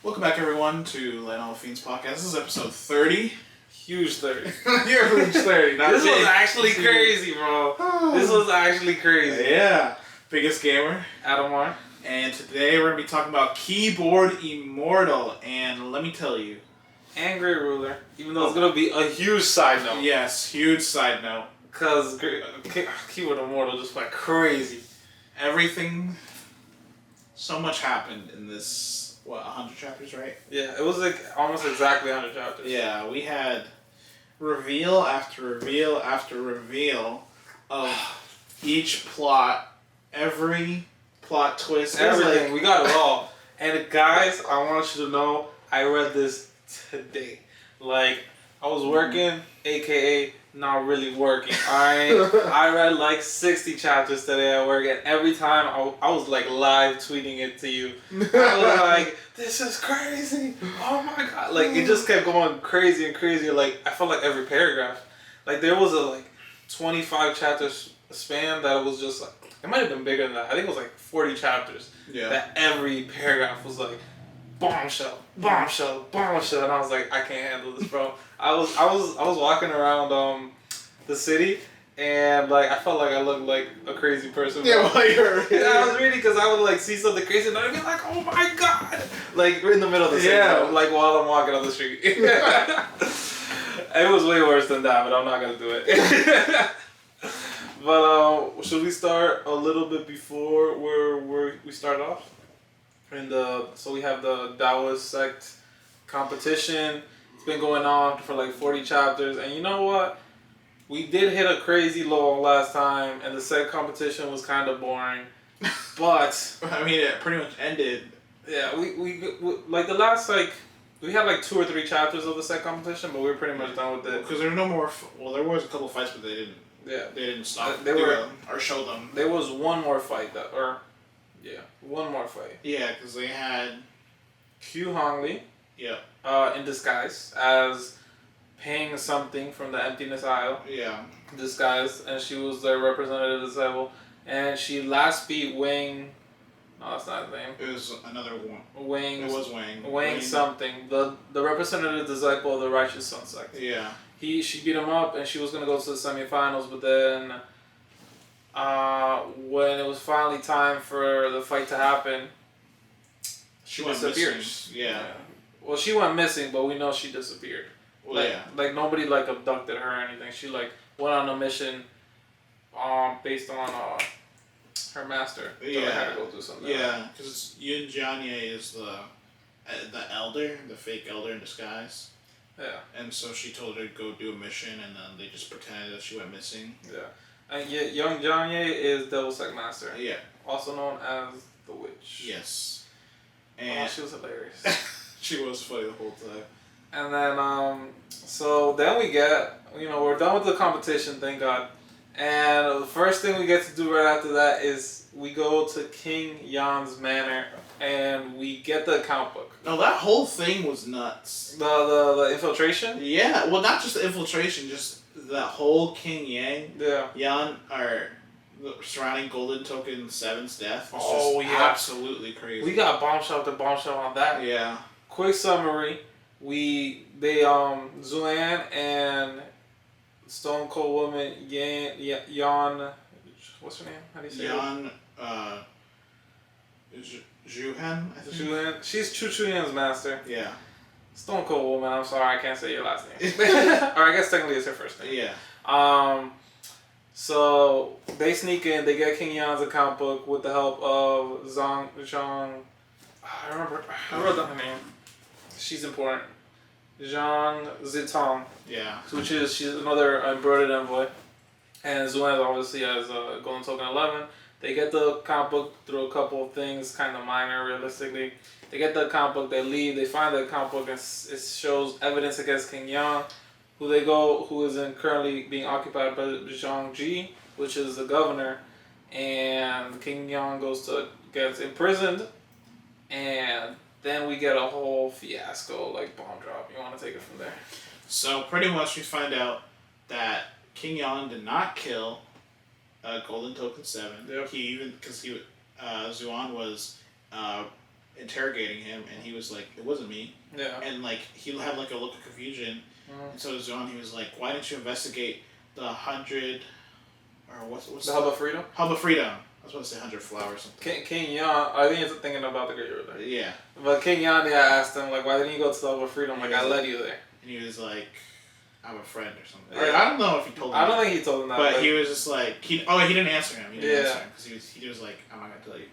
Welcome back, everyone, to Land All Fiends podcast. This is episode 30. Huge 30. Huge 30. Not This big. was actually crazy, bro. This was actually crazy. Yeah. Biggest gamer. Adam Moore. And today we're going to be talking about Keyboard Immortal. And let me tell you. And Great Ruler. Even though it's going to be a huge side note. Yes, huge side note. Because Keyboard Immortal just went crazy. Everything, so much happened in this, 100 chapters, right? Yeah, it was like almost exactly 100 chapters. Yeah, we had reveal after reveal after reveal of each plot, every plot twist. Everything. We got it all. And guys, I want you to know, I read this today. Like, I was working, aka not really working. I read like 60 chapters today at work, and every time I was like live tweeting it to you. I was like, this is crazy. Oh my god. Like, it just kept going crazy and crazier. Like, I felt like every paragraph. Like, there was a 25 chapters span that was just like, it might have been bigger than that. I think it was like 40 chapters. Yeah. That every paragraph was like, bombshell, bombshell, bombshell, and I was like, I can't handle this, bro. I was walking around the city, and like I felt like I looked like a crazy person. Yeah, while you're I was reading because I would like see something crazy, and I'd be like, oh my god, like in the middle of the city, bro, like while I'm walking on the street. It was way worse than that, but I'm not gonna do it. But should we start a little bit before where we start off? So we have the Taoist sect competition. It's been going on for like 40 chapters, and you know what? We did hit a crazy low last time, and the sect competition was kind of boring. But I mean, it pretty much ended. Yeah, we like the last we had like 2 or 3 chapters of the sect competition, but we were pretty much done with it. Because there were no more. Well, there was a couple fights, but they didn't. Yeah, they didn't stop. They were or show them. There was one more fight one more fight. Yeah, because they had Q Hongli. Yeah. In disguise as paying something from the Emptiness Isle. Yeah. Disguised, and she was their representative disciple, and she last beat Wang. No, that's not his name. It was another one. Wang. It was Wang. Wang something. The representative disciple of the Righteous Sun sect. Yeah. She beat him up, and she was gonna go to the semifinals, but then when it was finally time for the fight to happen, she disappeared. Yeah. Well, she went missing, but we know she disappeared. Well, like nobody like abducted her or anything. She like went on a mission, based on her master. So I had to go through something. Yeah, because Yun Jianye is the elder, the fake elder in disguise. Yeah. And so she told her to go do a mission, and then they just pretended that she went missing. Yeah. And young Jianye is Devil Sect Master. Yeah. Also known as the Witch. Yes. And she was hilarious. She was funny the whole time. And then so then we get, we're done with the competition, thank God. And the first thing we get to do right after that is we go to King Yan's manor and we get the account book. No, that whole thing was nuts. The infiltration? Yeah, well, not just the infiltration, just that whole King Yan, or the surrounding Golden Token 7's death was just absolutely crazy. We got bombshell after bombshell on that. Yeah. Quick summary. Zuan and Stone Cold Woman Yan, what's her name? How do you say Yan, Zhuhan, I think. Zhuhan. She's Chu Yan's master. Yeah. Stone Cold Woman, I'm sorry, I can't say your last name. Or I guess technically it's her first name. Yeah. So they sneak in, they get King Yan's account book with the help of Zhang. I wrote down her name. She's important. Zhang Zitong. Yeah. She's another embroidered envoy. And Zuan obviously has Golden Token 11. They get the account book through a couple of things, kind of minor realistically. They get the account book, they leave, they find the account book, and it shows evidence against King Yang, who is currently being occupied by Zhang Ji, which is the governor. And King Yang gets imprisoned, and then we get a whole fiasco, like bomb drop. You want to take it from there? So pretty much we find out that King Yang did not kill Golden Token 7. Yep. Zuan was interrogating him, and he was like, "It wasn't me." Yeah. And like he had like a look of confusion, and so Zuan, he was like, "Why didn't you investigate the 100 or what's the Hub of Freedom? Hub of Freedom." I was supposed to say 100 flowers or something. King Yan, I think he's thinking about the Great River. Yeah. But King Yan, asked him like, "Why didn't you go to the Hub of Freedom? Like I led you there." And he was like, "I'm a friend" or something. Yeah. Or, I don't know if he told him. I don't think he told him that. But he was just like, he didn't answer him. He didn't answer him because he was like, "I'm not gonna tell you."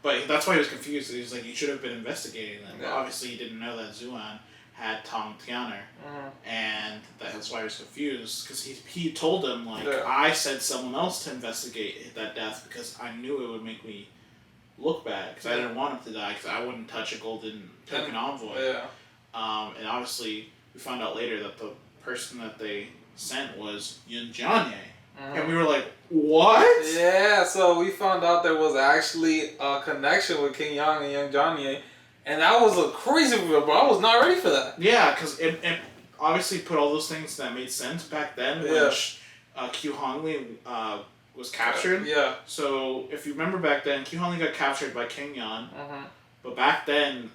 But that's why he was confused. He was like, "You should have been investigating them." Yeah. But obviously, he didn't know that Zuan had Tong Tianer, and that's why he was confused. Because he told him like, I sent someone else to investigate that death because I knew it would make me look bad because I didn't want him to die because I wouldn't touch a golden token envoy. Yeah. And obviously, we found out later that the person that they sent was Yun Jianye. And we were like, what? Yeah, so we found out there was actually a connection with King Yang and Young Jianye. And that was a crazy reveal, bro. I was not ready for that. Yeah, because it obviously put all those things that made sense back then when Q Hongli was captured. Yeah. So if you remember back then, Q Hongli got captured by King Yan. But back then,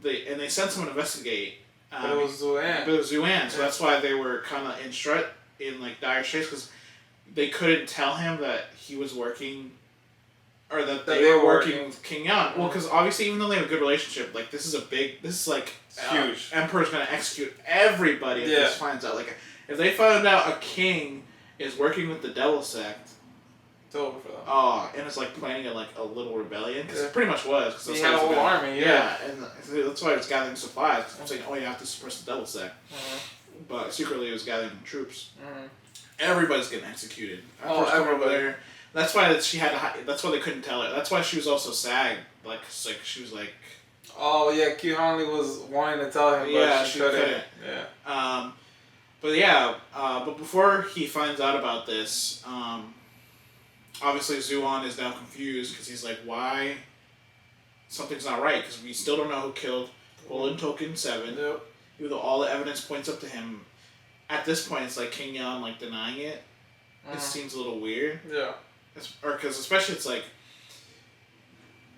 they sent someone to investigate. But it was Zuan. But it was Zuan, so that's why they were kind of in like dire straits because they couldn't tell him that he was working, or that they were working with King Yan. Well, because obviously, even though they have a good relationship, like this is like huge. Emperor's gonna execute everybody if this finds out. Like, if they find out a king is working with the Devil Sect, it's over for them. Oh, and it's like planning a little rebellion because it pretty much was. Cause he had a whole army. Yeah, and that's why it was gathering supplies. Cause I'm saying, oh, you have to suppress the Devil Sect, but secretly it was gathering troops. Everybody's getting executed. Everybody. That's why she had to hide. That's why they couldn't tell her. That's why she was also SAG. Like she was like. Oh yeah, Q Hongli was wanting to tell him, but she couldn't. Yeah. But before he finds out about this, obviously Zuan is now confused because he's like, why? Something's not right because we still don't know who killed Golden Token 7. Yep. Even though all the evidence points up to him. At this point, it's like King Yan like denying it. It seems a little weird. Yeah. Because especially it's like,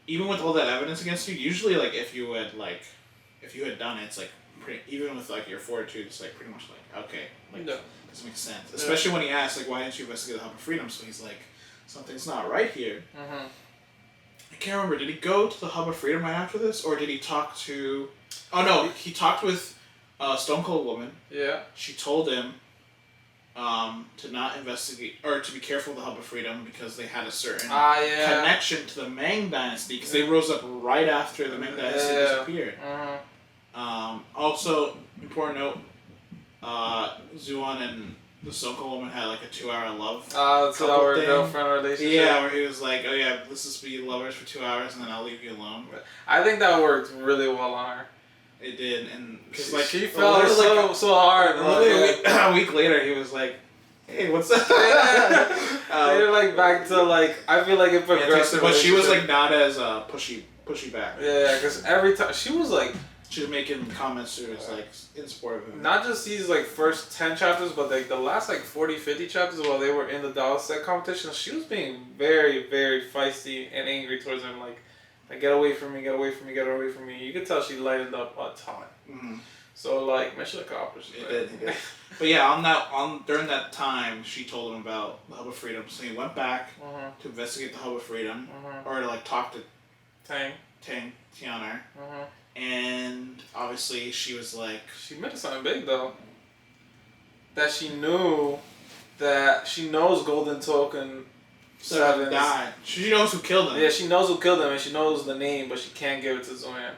even with all that evidence against you, usually like if you had done it, it's like pretty, even with like your fortitude, it's like pretty much like okay, like this makes sense. Especially when he asks like, why didn't you investigate the Hub of Freedom? So he's like, something's not right here. I can't remember. Did he go to the Hub of Freedom right after this, or did he talk to? Oh no, he talked with Stone Cold Woman. Yeah. She told him to not investigate, or to be careful of the Hub of Freedom because they had a certain connection to the Ming Dynasty because they rose up right after the Ming Dynasty disappeared. Also, important note, Zuan and the Stone Cold Woman had like a 2-hour love 2-hour girlfriend relationship. Yeah, where he was like, oh yeah, let's just be lovers for 2 hours and then I'll leave you alone. I think that worked really well on her. It did, and cause like she felt so hard. A week later, he was like, "Hey, what's up?" They're like back to like I feel like it progressed. But she was like not as pushy back. Yeah, because every time she was making comments to us like in support of him. Not just these like first 10 chapters, but like the last like 40-50 chapters while they were in the Dallas set competition, she was being very, very feisty and angry towards him. Like, get away from me, get away from me, get away from me. You could tell she lightened up a ton. So like mission accomplished. It did. But yeah, during that time, she told him about the Hub of Freedom. So he went back to investigate the Hub of Freedom, or to like talk to Tang Tianer. And obviously she was like... She admitted something big though. That she knew that she knows Golden Token 7 died. She knows who killed him. Yeah, she knows who killed him and she knows the name, but she can't give it to Zuan.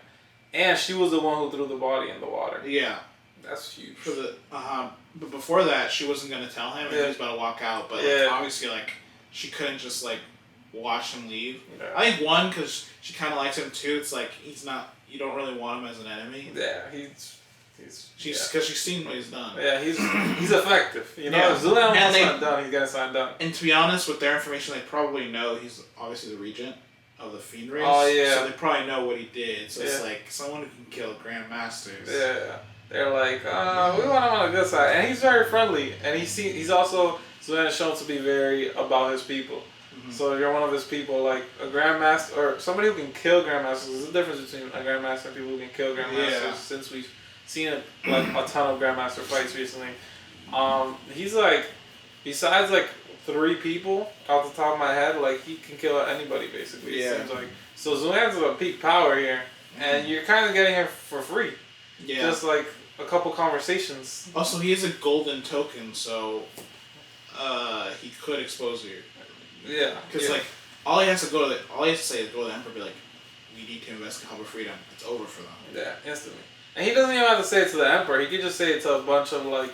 And she was the one who threw the body in the water. Yeah. That's huge. But before that, she wasn't going to tell him and he was about to walk out. But like, obviously, like, she couldn't just like watch him leave. Yeah. I think one, because she kind of likes him too. It's like, he's not... You don't really want him as an enemy. Yeah, because she's seen what he's done. Yeah, he's effective. You know, if Zulan wants to sign done, he's gonna sign done. And to be honest, with their information, they probably know he's obviously the regent of the Fiend race. Oh yeah. So they probably know what he did. So it's like someone who can kill Grandmasters. Yeah, they're like, we want him on the good side, and he's very friendly, and he's also Zulan is shown to be very about his people. Mm-hmm. So you're one of his people, like a Grandmaster or somebody who can kill Grandmasters. There's a difference between a Grandmaster and people who can kill Grandmasters. Since we've seen like a ton of Grandmaster fights recently, he's like, besides like 3 people off the top of my head, like he can kill anybody basically. It seems like. So Zuhan's at a peak power here, and you're kind of getting him for free. Yeah. Just like a couple conversations. Also, he is a golden token, so he could expose you. Yeah. Because like all he has to say is go to the Emperor, and be like, we need to investigate Harbor Freedom. It's over for them. Yeah, instantly. And he doesn't even have to say it to the Emperor. He could just say it to a bunch of like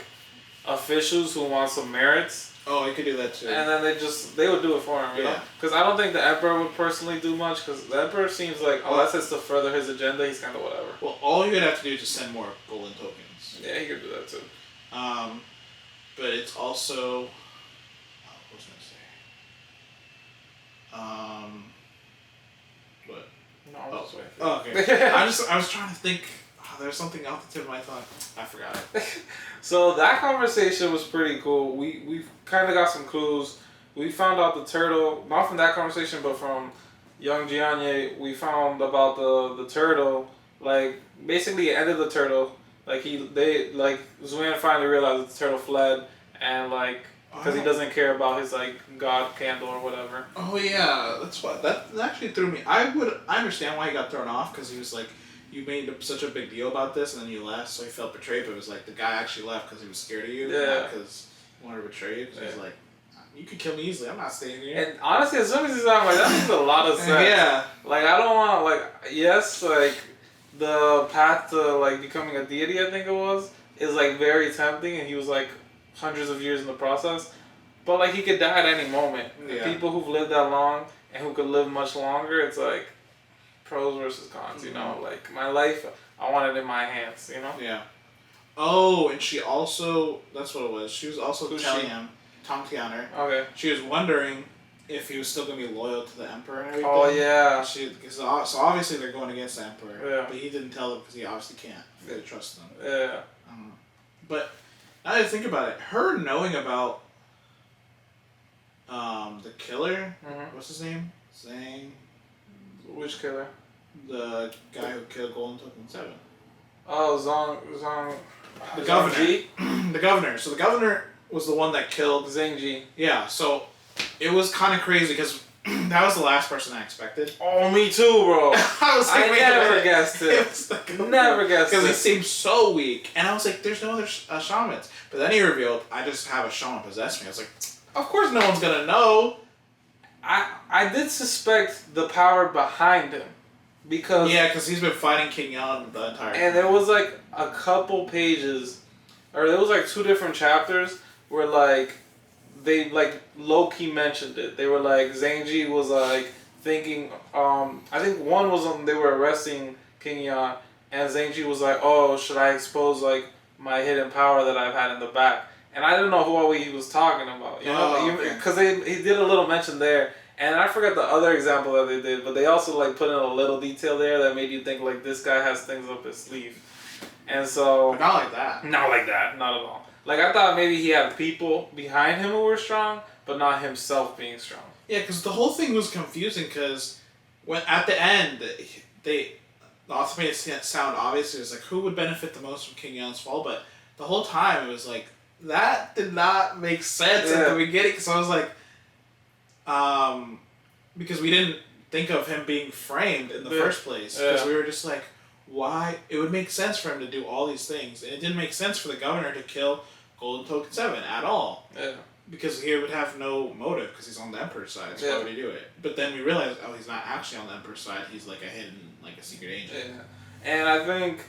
officials who want some merits. Oh, he could do that too. And then they would do it for him, you know? Because I don't think the Emperor would personally do much, because the Emperor seems like, unless it's to further his agenda, he's kind of whatever. Well, all you would have to do is just send more golden tokens. Yeah, he could do that too. But it's also... what was I going to say? What? No, I'm just waiting. Oh, okay. I was trying to think... there's something off the tip of my tongue. I forgot it. So that conversation was pretty cool. We kind of got some clues. We found out the turtle, not from that conversation, but from young Gianni, we found about the turtle. Like, basically it ended the turtle. Like, Zuan finally realized that the turtle fled, and like, because he doesn't care about his like god candle or whatever. Oh yeah, that's what that actually threw me. I understand why he got thrown off, because he was like, you made such a big deal about this, and then you left, so he felt betrayed. But it was like the guy actually left because he was scared of you, not because he wanted to betray you. Because he was like, you could kill me easily. I'm not staying here. And honestly, as soon as he's out, like, that makes a lot of sense. Yeah. Like, I don't want, like, yes, like, the path to, like, becoming a deity, I think it was, is, like, very tempting, and he was, like, hundreds of years in the process. But, like, he could die at any moment. Yeah. People who've lived that long and who could live much longer, it's, like, pros versus cons, you know? Like, my life, I want it in my hands, you know? Yeah. Oh, and she also, that's what it was, she was also telling him, Tom Tianer. Okay. She was wondering if he was still going to be loyal to the Emperor and everything. Oh, yeah. So obviously they're going against the Emperor. Yeah. But he didn't tell them because he obviously can't. He didn't trust them. Yeah. But now that I think about it, her knowing about the killer, what's his name? Zhang. Which killer? The guy who killed Golden Token 7. Oh, Zhang. The governor. The governor. So the governor was the one that killed Zhang Ji. Yeah, so it was kind of crazy because that was the last person I expected. Oh, me too, bro. I never guessed it. Never guessed it. Because he seemed so weak. And I was like, there's no other shamans. But then he revealed, I just have a shaman possess me. I was like, of course no one's going to know. I did suspect the power behind him. Because he's been fighting King Yan the entire time. And there was like a couple pages, or there was like 2 different chapters where like they like low-key mentioned it. They were like, Zhangji was like thinking, I think one was they were arresting King Yan, and Zhangji was like, oh, should I expose like my hidden power that I've had in the back? And I didn't know who he was talking about, you know, because he did a little mention there. And I forgot the other example that they did, but they also like put in a little detail there that made you think like this guy has things up his sleeve. And so... But not like that. Not like that, not at all. Like I thought maybe he had people behind him who were strong, but not himself being strong. Yeah, because the whole thing was confusing because when at the end, the author made it sound obvious. It was like, who would benefit the most from King Yan's fall? But the whole time it was like, that did not make sense at the beginning. So I was like... because we didn't think of him being framed in the first place. Because we were just like, why? It would make sense for him to do all these things. And it didn't make sense for the governor to kill Golden Token 7 at all. Yeah. Because he would have no motive because he's on the Emperor's side. So why would he do it? But then we realized, oh, he's not actually on the Emperor's side. He's like a hidden, like a secret agent. Yeah. And I think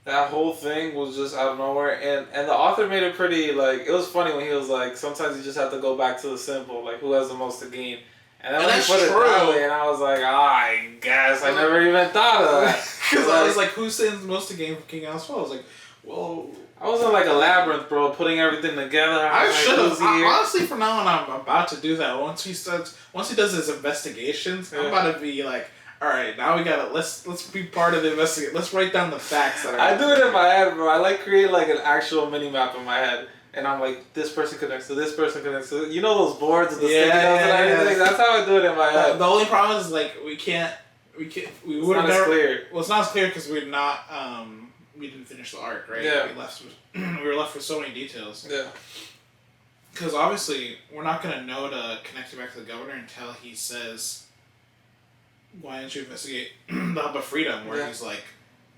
that whole thing was just out of nowhere. And the author made it pretty, like, it was funny when he was like, sometimes you just have to go back to the simple, like, who has the most to gain. And then when he put it that way, and I was like, I guess I never even thought of that. Because I was like, who stands most to gain from King Yan's fall? I was like, well... I was in like a labyrinth, bro, putting everything together. I should have. Honestly, from now on, I'm about to do that. Once he does his investigations, I'm about to be like, all right, now we gotta let's be part of the investigation. Let's write down the facts that are. I do it in my head, bro. I like create like an actual mini map in my head, and I'm like, this person connects to this person connects to, you know those boards with the sticky notes and everything? That's how I do it in my head. The only problem is like we would have never. Clear. Well, it's not as clear because we didn't finish the arc, right? Yeah. We were left with so many details. Yeah. Because obviously we're not gonna know to connect you back to the governor until he says, "Why didn't you investigate the Hub of Freedom?" Where he's like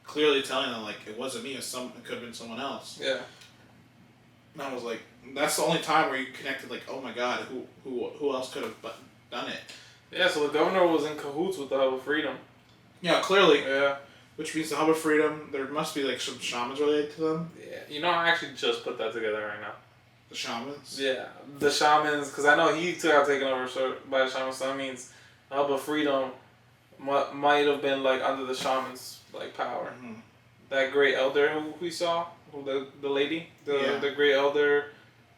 clearly telling them like it wasn't me, it could have been someone else. Yeah. And I was like, that's the only time where you connected like, oh my god, who else could have done it? Yeah, so the governor was in cahoots with the Hub of Freedom. Yeah, clearly. Yeah. Which means the Hub of Freedom, there must be like some shamans related to them. Yeah. You know, I actually just put that together right now. The shamans? Yeah. The shamans, because I know he got taken over by the shamans, so that means the Hub of Freedom might have been like under the shamans' like power. Mm-hmm. That great elder who we saw, the lady, the great elder,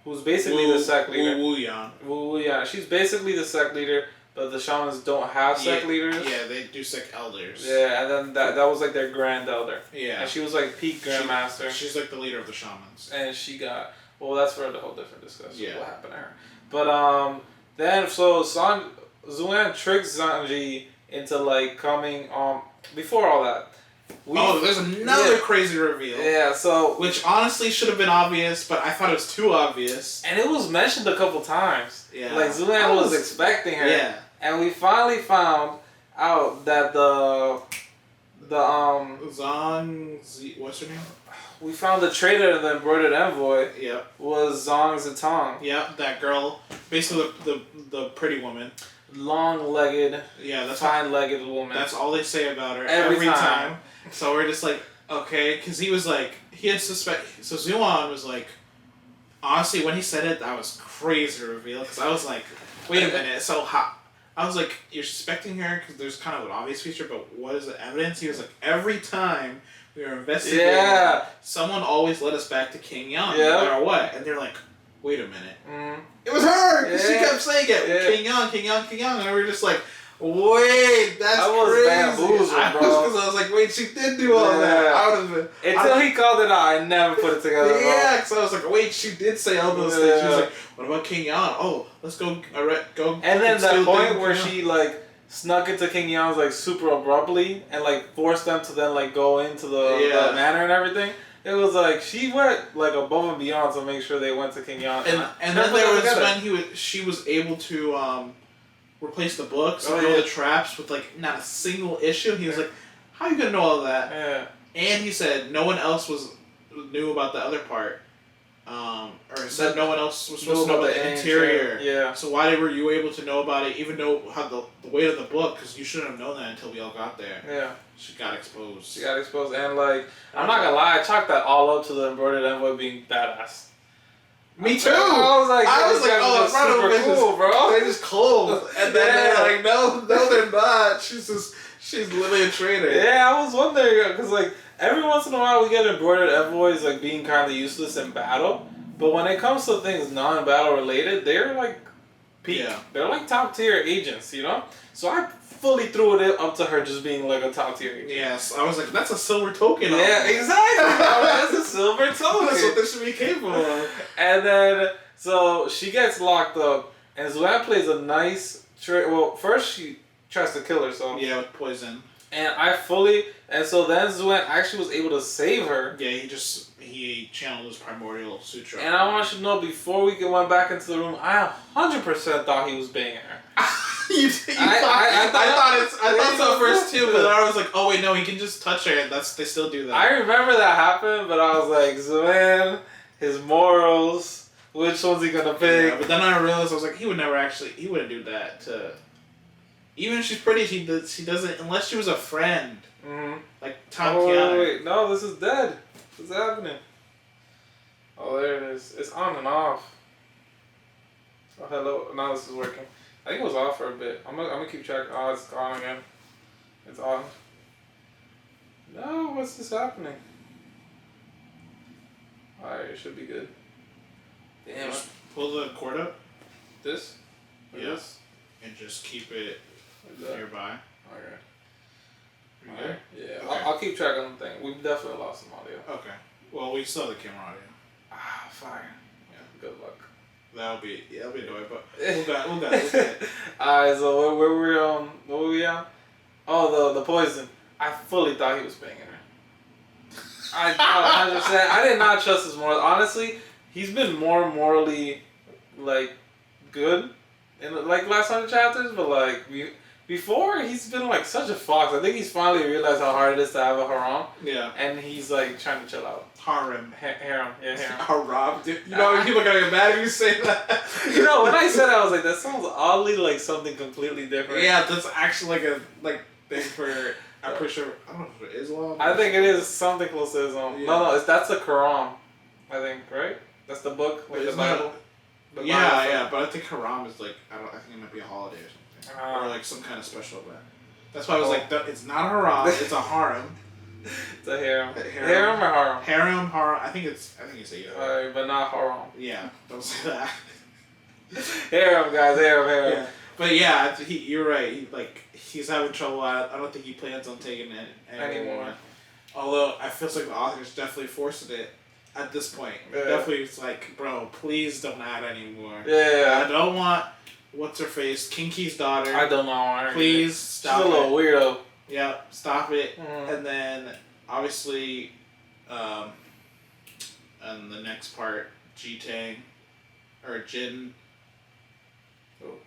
who's basically the sect leader. Wu Yan. She's basically the sect leader, but the shamans don't have sect leaders. Yeah, they do sect elders. Yeah, and then that was like their grand elder. Yeah. And she was like peak Grandmaster. She's like the leader of the shamans. And she got, well, that's for a whole different discussion. Yeah. What happened to her. But then so Zuan tricks Sanji into like coming before all that. There's another crazy reveal. Yeah, so... Which honestly should have been obvious, but I thought it was too obvious. And it was mentioned a couple times. Yeah. Like, Zulan was expecting her. Yeah. And we finally found out that what's her name? We found the traitor in the Embroidered Envoy. Yep. Was Zhang Zitong. Yep, that girl. Basically the pretty woman. Long-legged, fine-legged woman. That's all they say about her every time. So we're just like, okay, because he was like, he had suspect. So Zuan was like, honestly, when he said it, that was crazy reveal. Because I was like, wait a minute, so hot. I was like, you're suspecting her because there's kind of an obvious feature, but what is the evidence? He was like, every time we were investigating, someone always led us back to King Young, no matter what. And they're like, wait a minute. Mm. It was her! Because she kept saying it. Yeah. King Young, King Young, King Young. And we were just like, wait, that's crazy. Because I was like, wait, she did do all that. I would have been... Until he called it out, I never put it together. Yeah, because I was like, wait, she did say all those things. She was like, what about King Young? Oh, let's go... And then that point where she, like, snuck into King Young's, like, super abruptly and, like, forced them to then, like, go into the manor and everything. It was like she went like above and beyond to make sure they went to King Yon. And then there was when she was able to replace the books and the traps with like not a single issue. He was like, "How are you gonna know all that?" Yeah. And he said no one else knew about the other part, or said no one else was supposed to know about the interior. Yeah. So why were you able to know about it, even though how the weight of the book? Because you shouldn't have known that until we all got there. Yeah. She got exposed. And like, I'm not gonna lie, I chalked that all up to the Embroidered Envoy being badass. Me too. I was like, oh, that's super cool, bro. They're just cold, and then they're like, no, they're not. She's literally a traitor. Yeah, I was wondering because like every once in a while we get Embroidered Envoys like being kind of useless in battle, but when it comes to things non-battle related, they're like peak. Yeah. They're like top tier agents, you know. So I fully threw it up to her just being like a top tier agent. Yes, I was like, that's a silver token. Yeah, exactly. That's a silver token. That's what this should be capable of. And then, so she gets locked up, and Zuan plays a nice trick. Well, first she tries to kill herself. Yeah, with poison. And so then Zuan actually was able to save her. Yeah, he channeled his primordial sutra. And I want you to know, before we went back into the room, I 100% thought he was banging her. I thought so first too, but then I was like, oh wait, no, he can just touch her, and they still do that. I remember that happened, but I was like, Zuan, his morals, which one's he gonna pick? Yeah, but then I realized, I was like, he wouldn't do that to... Even if she's pretty, she doesn't, unless she was a friend. Mm-hmm. Like Tom Keanu. Wait, no, this is dead. What's happening? Oh, there it is. It's on and off. Oh, hello. Now this is working. I think it was off for a bit. I'm gonna keep track. Oh, it's on again. It's on. No, what's this happening? Alright, it should be good. Damn. Just pull the cord up. This? Yes. And just keep it nearby. Okay. Yeah. Okay. I'll keep track on the thing. We've definitely lost some audio. Okay. Well, we still have the camera audio. Fire. Good luck. That'll be annoying, but we'll got it. Alright, so where were we what were we on? Oh, the poison. I fully thought he was banging her. I 100%. I did not trust his morals. Honestly, he's been more morally like good in like last 100 chapters, but like before he's been like such a fox. I think he's finally realized how hard it is to have a harem. Yeah. And he's like trying to chill out. Harem. Harem. Yeah, harem. Harem. Dude, you know, people are gonna get mad if you say that. You know, when I said that, I was like, that sounds oddly like something completely different. Yeah, that's actually like thing for. I'm pretty sure. I don't know if it is Islam. I think it is something close to Islam. Yeah. No, that's the Quran. I think, right? That's the book, like the Bible. Yeah, but I think Haram is like I think it might be a holiday or something, or like some kind of special event. That's why I was like, it's not a Haram, it's a harem. It's a harem. Harem or harem? Harem. I think it's either. Alright, but not haram. Yeah, don't say that. Harem, guys, harem. Yeah. But yeah, you're right. He's having trouble. I don't think he plans on taking it anymore. Although I feel like the author's definitely forcing it. At this point, definitely it's like, bro, please don't add anymore. Yeah. I don't want what's her face, Kinky's daughter. I don't know her. Please stop. She's a little weirdo. Yeah, stop it. Mm. And then obviously, and the next part, Jitang or Jin. Oh.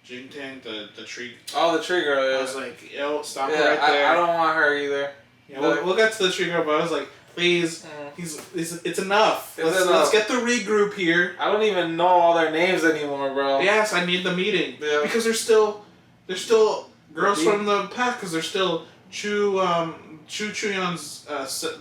Jintang, the tree. Oh, the tree girl. Yeah. I was like, yo, stop her right there. I don't want her either. Yeah, we'll get to the tree girl, but I was like, please, it's enough. Let's get the regroup here. I don't even know all their names anymore, bro. Yes, I need the meeting because they're still girls from the past because they're still Chuyon's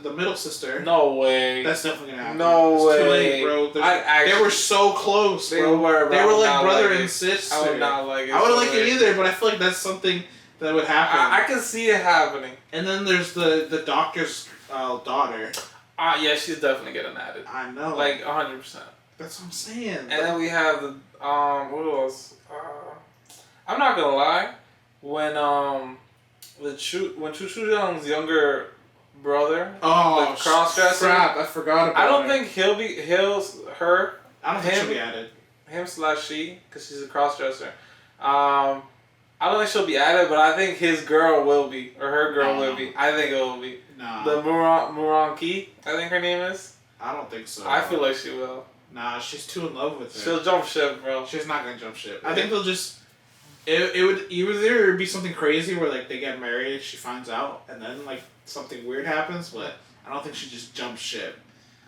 the middle sister. No way. That's definitely gonna happen. No way. Too late, bro. They were so close, bro. They were like brother and sister. I would not like it. I wouldn't like it either, but I feel like that's something that would happen. I can see it happening. And then there's the doctor's daughter. Yeah, she's definitely getting added. I know. Like 100%. That's what I'm saying. And then we have the what else? I'm not gonna lie, when Chu-Young's younger brother, the cross-dresser. Crap, I forgot about. I don't think he'll be her. I don't think she'll be added. Him/she, because she's a cross-dresser. I don't think she'll be added, but I think his girl will be, or her girl will be. I think it will be. No. The Muranki, I think her name is. I don't think so. I feel like she will. Nah, she's too in love with her. She'll jump ship, bro. She's not gonna jump ship. I think they'll just. It would either be something crazy where like they get married, she finds out, and then like something weird happens. But I don't think she just jumps ship.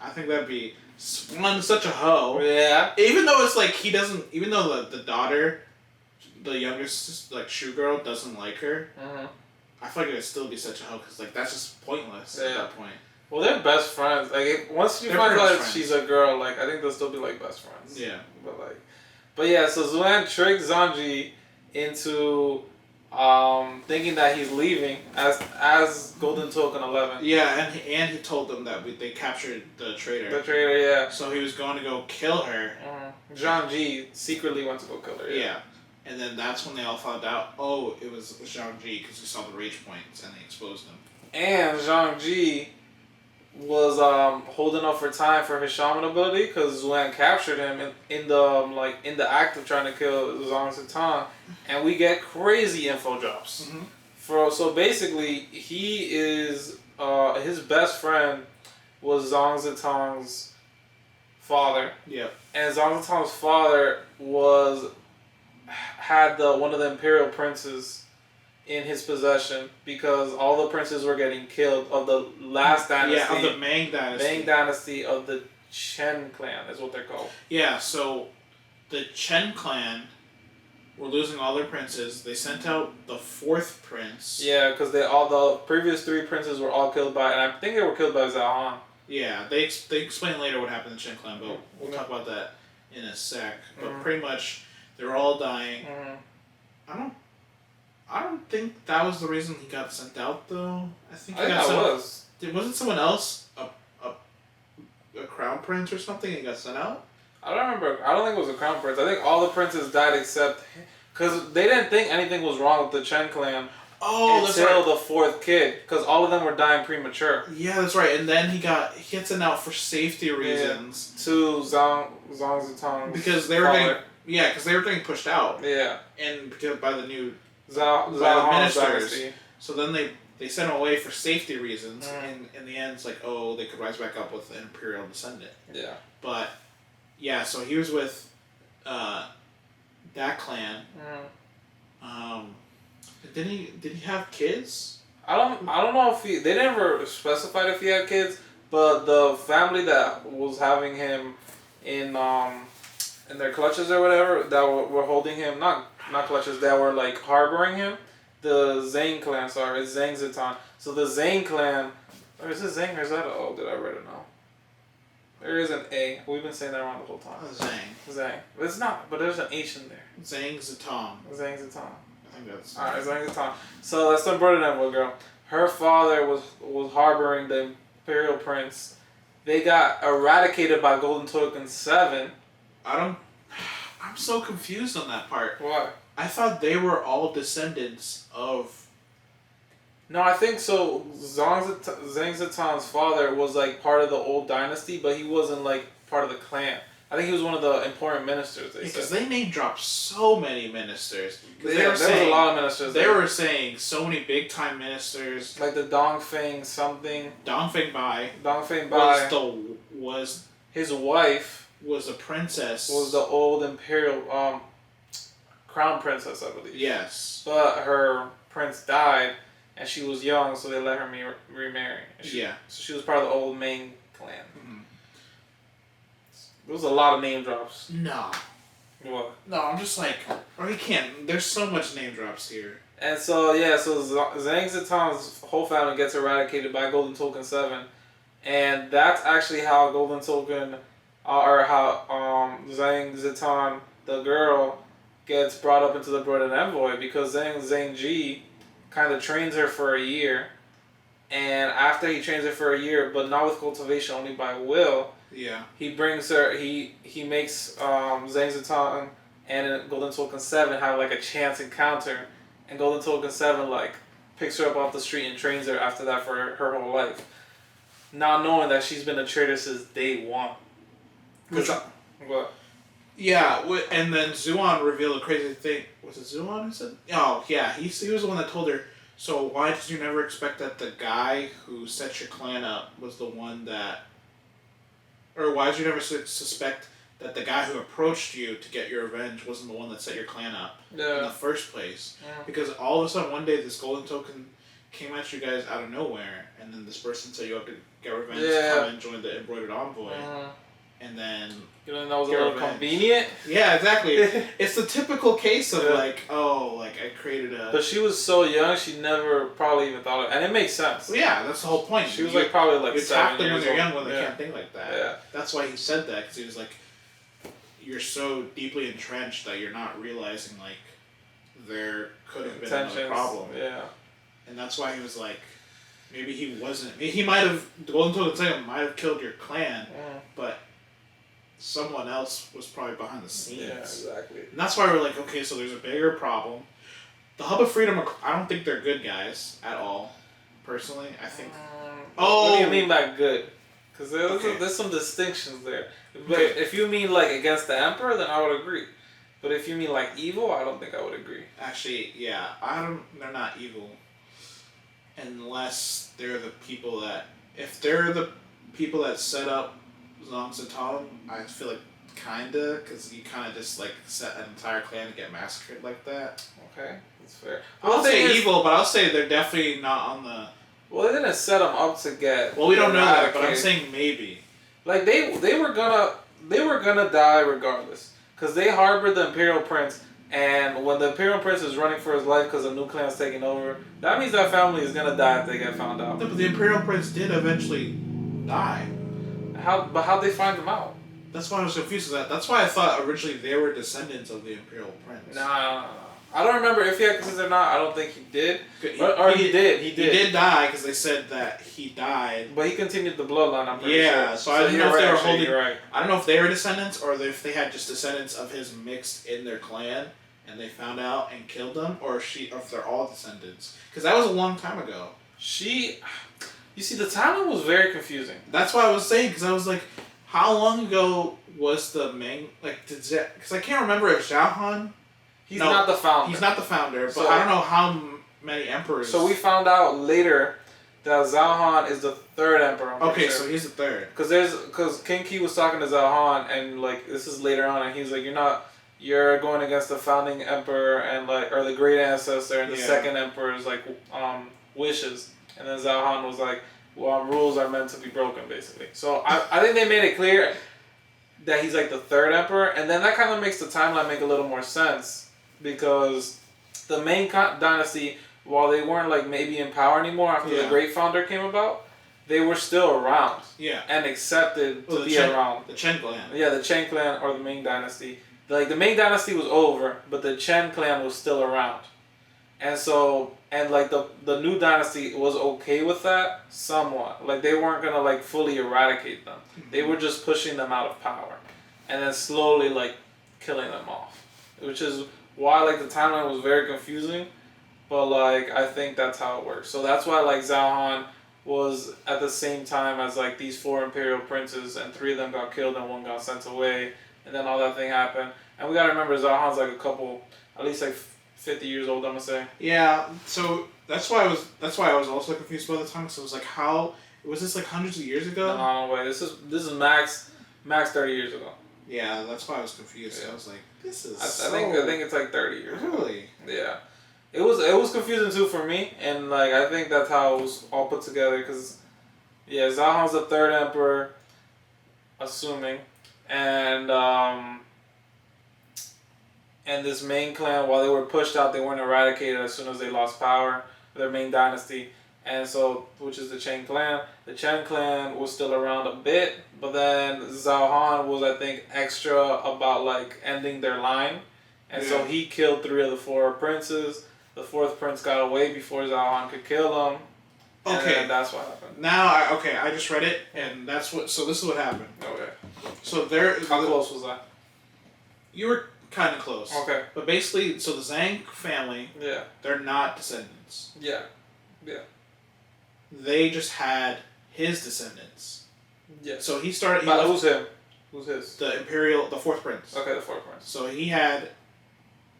I think that'd be such a hoe. Yeah. Even though it's like he doesn't. Even though the daughter, the youngest like shoe girl doesn't like her. Mm-hmm. I feel like it'd still be such a hoe because like that's just pointless at that point. Well, they're best friends. Like once you find out she's a girl, like I think they'll still be like best friends. Yeah. But yeah. So Zuan tricked Zanji into thinking that he's leaving as Golden Token 11. Yeah, and he told them that they captured the traitor. The traitor, yeah. So he was going to go kill her. Zhang Ji secretly went to go kill her. Yeah. And then that's when they all found out, it was Zhang Ji because we saw the rage points and they exposed him. And Zhang Ji was holding up for time for his shaman ability because Zuan captured him in the act of trying to kill Zhang Zitang, and we get crazy info drops. Mm-hmm. So basically, he is his best friend was Zhang Zitang's father. Yep. And Zhang Zitang's father had one of the imperial princes in his possession because all the princes were getting killed of the last dynasty. Yeah, of the Ming Dynasty. Ming Dynasty of the Chen clan is what they're called. Yeah, so the Chen clan were losing all their princes. They sent out the fourth prince. Yeah, because all the previous three princes were all killed by, and I think they were killed by Zhao Han. Yeah, they explain later what happened in the Chen clan, but we'll talk about that in a sec. But pretty much, they're all dying. I don't think that was the reason he got sent out, though. I think that was. Wasn't someone else a crown prince or something and got sent out? I don't remember. I don't think it was a crown prince. I think all the princes died except because they didn't think anything was wrong with the Chen clan. until the fourth kid, because all of them were dying premature. Yeah, that's right. And then he gets it out for safety reasons to Zhang Zitong because they were getting pushed out. Yeah, and because by the new the ministers. Dynasty. So then they sent him away for safety reasons. And in the end, it's like, oh, they could rise back up with an imperial descendant. Yeah, but yeah, so he was with that clan. Did he have kids? I don't know if they never specified if he had kids, but the family that was having him in their clutches or whatever, that were holding him, not clutches, that were like harboring him, the Zhang clan, sorry, it's Zhang Zitan. So the Zhang clan, or is it Zhang or is that an O? Did I write it now? There is an A. We've been saying that wrong the whole time. Zhang. It's not, but there's an H in there. Zhang Zitan. Zhang Zitan. I think that's... Alright, Zhang Zitan. So that's the Embroidered Envoy girl. Her father was harboring the Imperial Prince. They got eradicated by Golden Token 7. I'm so confused on that part. Why? I thought they were all descendants of... No, I think so. Zhang Zitan's father was like part of the old dynasty, but he wasn't like part of the clan. I think he was one of the important ministers. Because they name dropped so many ministers. There was a lot of ministers. They were saying so many big time ministers. Like the Dongfeng something. Dongfeng Bai. Was his wife was a princess. Was the old imperial crown princess, I believe. Yes. But her prince died, and she was young, so they let her remarry. So she was part of the old main clan. Mm-hmm. There was a lot of name drops. No. What? No, I'm just like, we can't. There's so much name drops here. And so, so Zhang Zitan's whole family gets eradicated by Golden Token 7. And that's actually how Golden Token, or how Zhang Zitan, the girl, gets brought up into the Embroidered Envoy, because Zhang Ji kind of trains her for a year. And after he trains her for a year, but not with cultivation, only by will, he brings her, he makes Zhang Zitan and Golden Token 7 have like a chance encounter, and Golden Token 7 like picks her up off the street and trains her after that for her whole life, not knowing that she's been a traitor since day one. What? Yeah, and then Zuan revealed a crazy thing. Was it Zuan who said? Oh, yeah, he was the one that told her, so why did you never expect that the guy who set your clan up was the one that... Or why did you never suspect that the guy who approached you to get your revenge wasn't the one that set your clan up in the first place? Yeah. Because all of a sudden, one day, this Golden Token came at you guys out of nowhere, and then this person said you have to get revenge, come and join the Embroidered Envoy. And then... You know, that was a little convenient? Yeah, exactly. It's the typical case of I created a... But she was so young, she never probably even thought of it. And it makes sense. Well, yeah, that's the whole point. She was probably 7 years old. When they're young when they can't think like that. Yeah. That's why he said that, because he was like, you're so deeply entrenched that you're not realizing, like, there could have been another problem. Yeah. And that's why he was like, maybe he wasn't... He might have... The Golden Token might have killed your clan, but... someone else was probably behind the scenes. Yeah, exactly. And that's why we're like, okay, so there's a bigger problem. The Hub of Freedom, I don't think they're good guys at all. Personally, I think... What do you mean by good? Because there's some distinctions there. But if you mean like against the Emperor, then I would agree. But if you mean like evil, I don't think I would agree. Actually, yeah, they're not evil. Unless they're the people that... If they're the people that set up Zhang Zitan, I feel like kinda, because you kind of just like set an entire clan to get massacred like that. Okay, that's fair. I won't say evil, but I'll say they're definitely not on the... Well, they didn't set them up to get... Well, we don't know that, but I'm saying maybe. Like, they were gonna die regardless. Because they harbored the Imperial Prince, and when the Imperial Prince is running for his life because a new clan's taking over, that means that family is gonna die if they get found out. No, but the Imperial Prince did eventually die. How'd they find him out? That's why I was confused with that. That's why I thought originally they were descendants of the Imperial Prince. No. I don't remember if he had kids or not. I don't think he did. He did. He did die because they said that he died. But he continued the bloodline, I'm pretty sure. Yeah, so I don't know if they were holding... I don't know if they were descendants or if they had just descendants of his mixed in their clan. and they found out and killed them, or if they're all descendants. Because that was a long time ago. You see, the timeline was very confusing. That's why I was saying, because I was like, how long ago was the Ming, like, because I can't remember if Zhao Han... He's not the founder. He's not the founder, but So, I don't know how many emperors... So we found out later that Zhao Han is the third emperor. Okay, so he's the third. Because King Ki was talking to Zhao Han, and, like, this is later on, and he's like, you're going against the founding emperor, and, like, or the great ancestor, and the second emperor's, like, wishes. And then Zhao Han was like, well, rules are meant to be broken, basically. So I think they made it clear that he's like the third emperor, and then that kind of makes the timeline make a little more sense, because the main dynasty, while they weren't like maybe in power anymore after the great founder came about, they were still around. Yeah. And accepted to be around. The Chen clan. Yeah, the Chen clan or the Ming dynasty. Like the Ming dynasty was over, but the Chen clan was still around. And so, and like the new dynasty was okay with that somewhat. Like they weren't gonna like fully eradicate them. They were just pushing them out of power, and then slowly like killing them off. Which is why like the timeline was very confusing, but like I think that's how it works. So that's why like Zhao Han was at the same time as like these 4 imperial princes, and 3 of them got killed and 1 got sent away, and then all that thing happened. And we gotta remember Zhao Han's like at least like 50 years old, I'm gonna say. Yeah, so that's why I was also confused by the time, because it was like, how was this like hundreds of years ago? No way. This is max 30 years ago. Yeah, that's why I was confused. Yeah. I was like, this is. I think it's like 30 years. Really? Ago. Yeah. It was confusing too for me, and like I think that's how it was all put together, because Zhao Han's the third emperor, assuming, and this main clan, while they were pushed out, they weren't eradicated as soon as they lost power, their main dynasty, and so, which is the Chen clan. The Chen clan was still around a bit, but then Zhao Han was, I think, extra about like ending their line, and so he killed 3 of the 4 princes. The 4th prince got away before Zhao Han could kill him. Okay. And that's what happened. Now, I just read it, and so this is what happened. Okay. So How close was that? You were kind of close. Okay. But basically, so the Zhang family, they're not descendants. Yeah. They just had his descendants. Yeah. So he started... Who's him? Who's his? The 4th prince. Okay, the 4th prince. So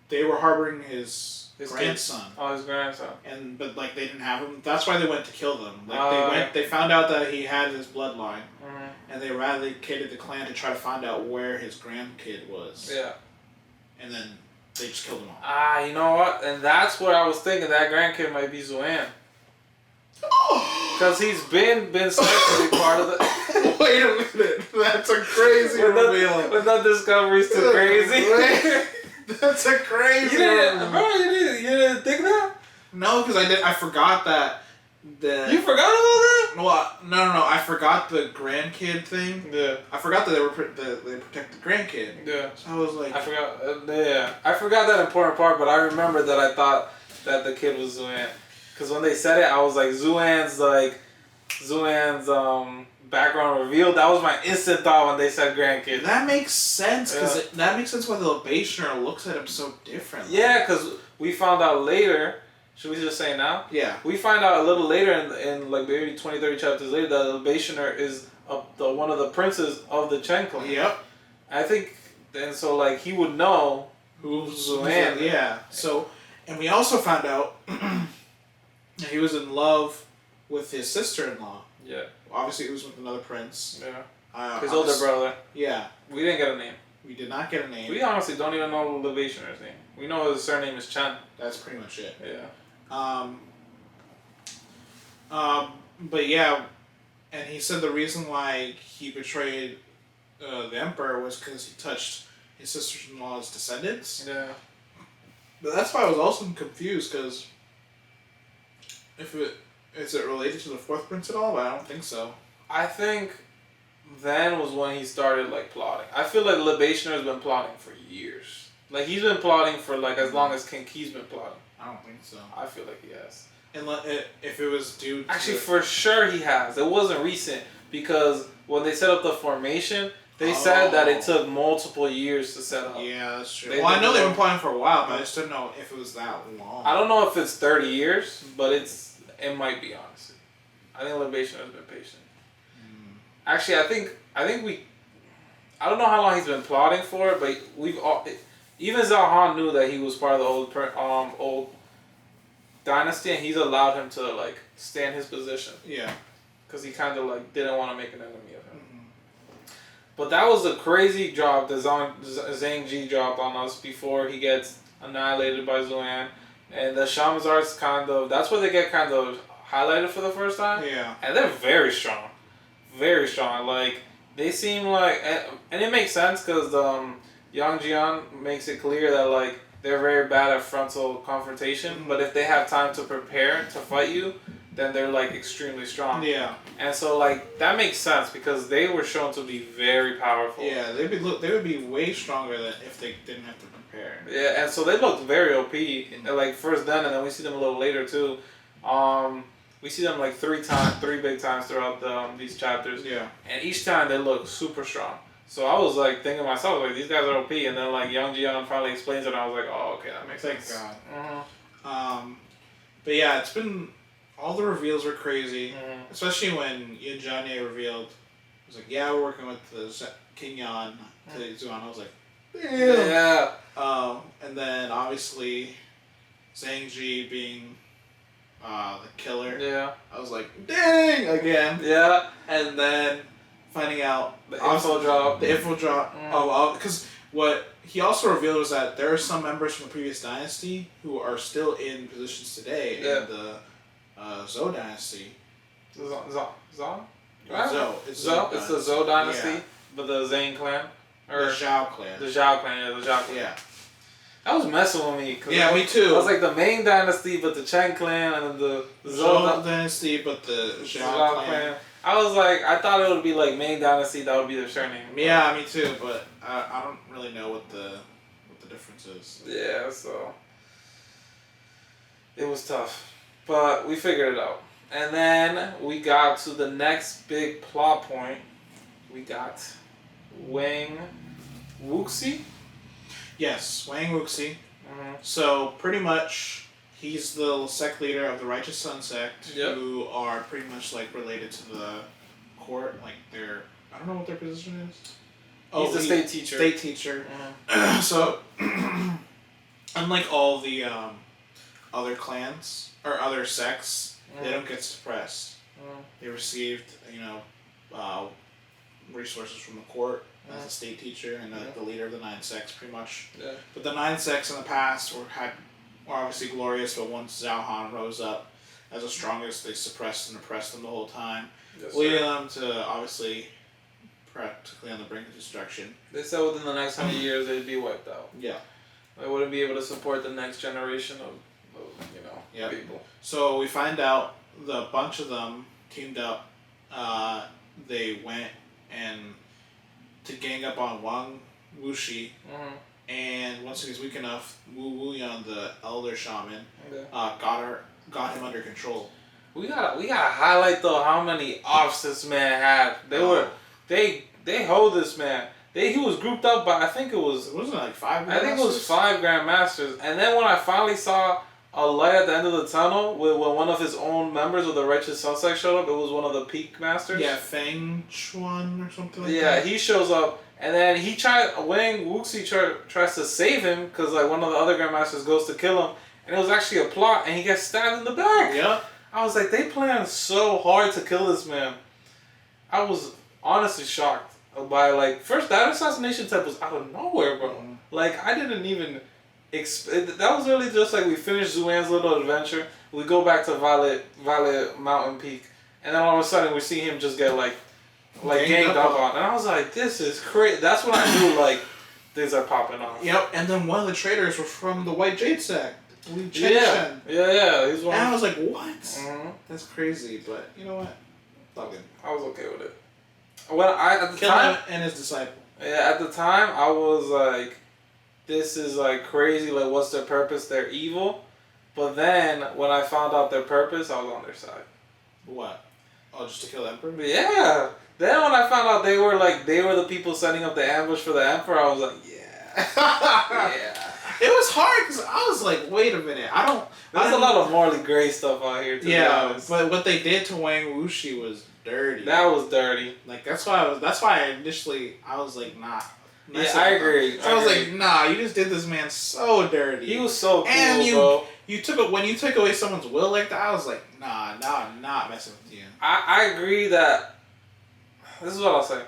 they were harboring his grandson. Kids. Oh, his grandson. But like they didn't have him. That's why they went to kill them. Like they found out that he had his bloodline, and they eradicated the clan to try to find out where his grandkid was. Yeah. And then they just killed them all. You know what? And that's what I was thinking. That grandkid might be Zuan. Because he's been said to be part of the... Wait a minute. That's a crazy reveal. But that discovery's too crazy. That's a crazy reveal. You didn't think that? No, because I forgot that... You forgot about that? Well, no. I forgot the grandkid thing. Yeah. I forgot that they protect the grandkid. Yeah. So I was like... I forgot. I forgot that important part, but I remember that I thought that the kid was Zuan. Because when they said it, I was like, Zuan's background revealed. That was my instant thought when they said grandkid. That makes sense, because that makes sense why the Libationer looks at him so differently. Yeah, because we found out later. Should we just say it now? Yeah. We find out a little later in like maybe 20, 30 chapters later that the Libationer is one of the princes of the Chen clan. Yep. I think, and so like he would know who's Zuan. Yeah. So, and we also found out he was in love with his sister-in-law. Yeah. Obviously, he was with another prince. Yeah. His older brother. Yeah. We didn't get a name. We did not get a name. We honestly don't even know the Libationer's name. We know his surname is Chen. That's pretty much it. Yeah. But yeah, and he said the reason why he betrayed the emperor was because he touched his sister-in-law's descendants. Yeah. But that's why I was also confused, because is it related to the 4th prince at all? But I don't think so. I think then was when he started like plotting. I feel like Libationer has been plotting for years. Like he's been plotting for like as long as King Ki's been plotting. I don't think so. I feel like he has. And if it was due to... Actually, for sure he has. It wasn't recent, because when they set up the formation, They said that it took multiple years to set up. Yeah, that's true. Well, I know they've been planning for a while, but I just didn't know if it was that long. I don't know if it's 30 years, but it might be, honestly. I think Libation has been patient. Actually, I think we... I don't know how long he's been plotting for it, but we've all... Even Zalhan knew that he was part of the old Dynasty, and he's allowed him to, like, stay in his position. Yeah. Because he kind of, like, didn't want to make an enemy of him. But that was a crazy drop that Zhang Ji dropped on us before he gets annihilated by Zuan. And the Shaman's Arts kind of... That's where they get kind of highlighted for the first time. Yeah. And they're very strong. Very strong. Like, they seem like... And it makes sense because Yang Jian makes it clear that, like, they're very bad at frontal confrontation. But if they have time to prepare to fight you, then they're, like, extremely strong. Yeah. And so, like, that makes sense because they were shown to be very powerful. Yeah, they would be way stronger than if they didn't have to prepare. Yeah, and so they looked very OP. Like, first then, and then we see them a little later, too. We see them, like, three big times throughout these chapters. Yeah. And each time they look super strong. So I was, like, thinking to myself, like, these guys are OP. And then, like, Yang Jian finally explains it, and I was like, oh, okay, that makes sense. Thank God. But yeah, it's been... All the reveals were crazy, especially when Yin Jianye revealed. It was like, yeah, we're working with the King Yan to Zuan. I was like, damn. Yeah. And then obviously, Zhang Ji being the killer. Yeah. I was like, dang, again. Yeah. And then finding out the info drop. The info drop. Because what he also revealed was that there are some members from the previous dynasty who are still in positions today in the Zhou Dynasty. Zhou? Zhou. It's the Zhou Dynasty, but the Zhang clan. Or the Zhao clan. The Zhao clan, Yeah. That was messing with me. Yeah, me too. It was like the main dynasty, but the Chen clan, and then the Zhou Dynasty, but the Zhao clan. I was like, I thought it would be like main dynasty, that would be their surname. Yeah, me too, but I don't really know what the difference is. Yeah, so it was tough. But we figured it out. And then we got to the next big plot point. We got Wang Wuxi. Yes, Wang Wuxi. So pretty much he's the sect leader of the Righteous Sun sect, who are pretty much like related to the court. Like they're, I don't know what their position is. He's the state teacher. State teacher. So unlike all the other clans or other sects, they don't get suppressed. They received, resources from the court as a state teacher and the leader of the 9 sects, pretty much. Yeah. But the 9 sects in the past were obviously glorious, but once Zhao Han rose up as the strongest, they suppressed and oppressed them the whole time, leading them to obviously practically on the brink of destruction. They said within the next 100 years they'd be wiped out. Yeah. They wouldn't be able to support the next generation of people. So we find out a bunch of them teamed up. They went and to gang up on Wang Wuxi. And once he was weak enough, Wu Wuyan, the elder shaman, got him under control. We gotta highlight though how many offs this man had. They hold this man. He was grouped up by, I think it was... Wasn't it like 5 Grandmasters? I think it was 5 Grandmasters. And then when I finally saw a light at the end of the tunnel with one of his own members of the Righteous Sunset showed up, it was one of the Peak Masters. Yeah, Feng Chuan or something like that. Yeah, he shows up. And then Wang Wuxi tries to save him because like one of the other Grandmasters goes to kill him. And it was actually a plot and he gets stabbed in the back. Yeah. I was like, they planned so hard to kill this man. I was honestly shocked by like, first that assassination attempt was out of nowhere, bro. Like I didn't even that was really just like we finished Zuan's little adventure. We go back to Violet Mountain Peak. And then all of a sudden we see him just get like ganged up on. And I was like, this is crazy. That's when I knew like things are popping off. Yep, and then one of the traitors was from the White Jade sect. Yeah. He's one. And I was like, what? That's crazy, but you know what? Fucking. I was okay with it. At the time, and his disciple. Yeah, at the time I was like, this is like crazy. Like, what's their purpose? They're evil. But then when I found out their purpose, I was on their side. What? Oh, just to kill the Emperor? Yeah. Then when I found out they were the people setting up the ambush for the Emperor, I was like, yeah. Yeah. It was hard because I was like, wait a minute, There's a lot of morally gray stuff out here, to be honest. But what they did to Wang Wuxi was dirty. That was dirty. Like, that's why initially, I was like, nah. Yeah, I agree. I was like, nah, you just did this man so dirty. He was so cool, and bro. When you took away someone's will like that, I was like, nah, I'm not messing with you. I agree that, this is what I'll say.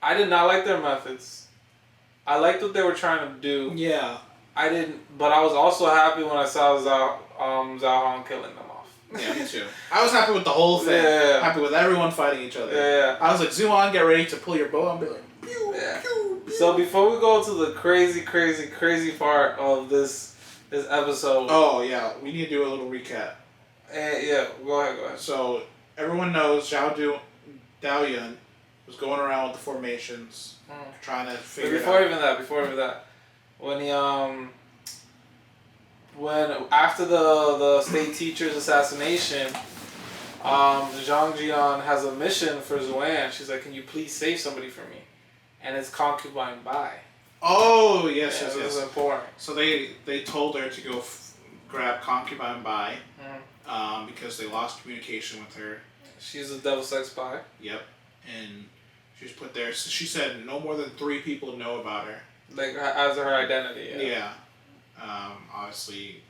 I did not like their methods. I liked what they were trying to do. Yeah. But I was also happy when I saw Zhao Han killing them off. Yeah, me too. I was happy with the whole thing. Yeah. Happy with everyone fighting each other. Yeah. I was like, Zuan, get ready to pull your bow and be like, pew, yeah. pew, pew. So before we go to the crazy, crazy, crazy part of this episode. Oh, yeah. We need to do a little recap. Yeah, go ahead. So, everyone knows Dao Yun was going around with the formations, trying to figure it out. Before even that, when after the state teacher's assassination, Zhang Jian has a mission for Zuan. She's like, "Can you please save somebody for me?" And it's Concubine Bai. Oh yes. This is important. So they told her to go grab Concubine Bai, because they lost communication with her. She's a devil sex spy. Yep, and she was put there. So she said no more than 3 people know about her. Like as her identity. Yeah. Obviously,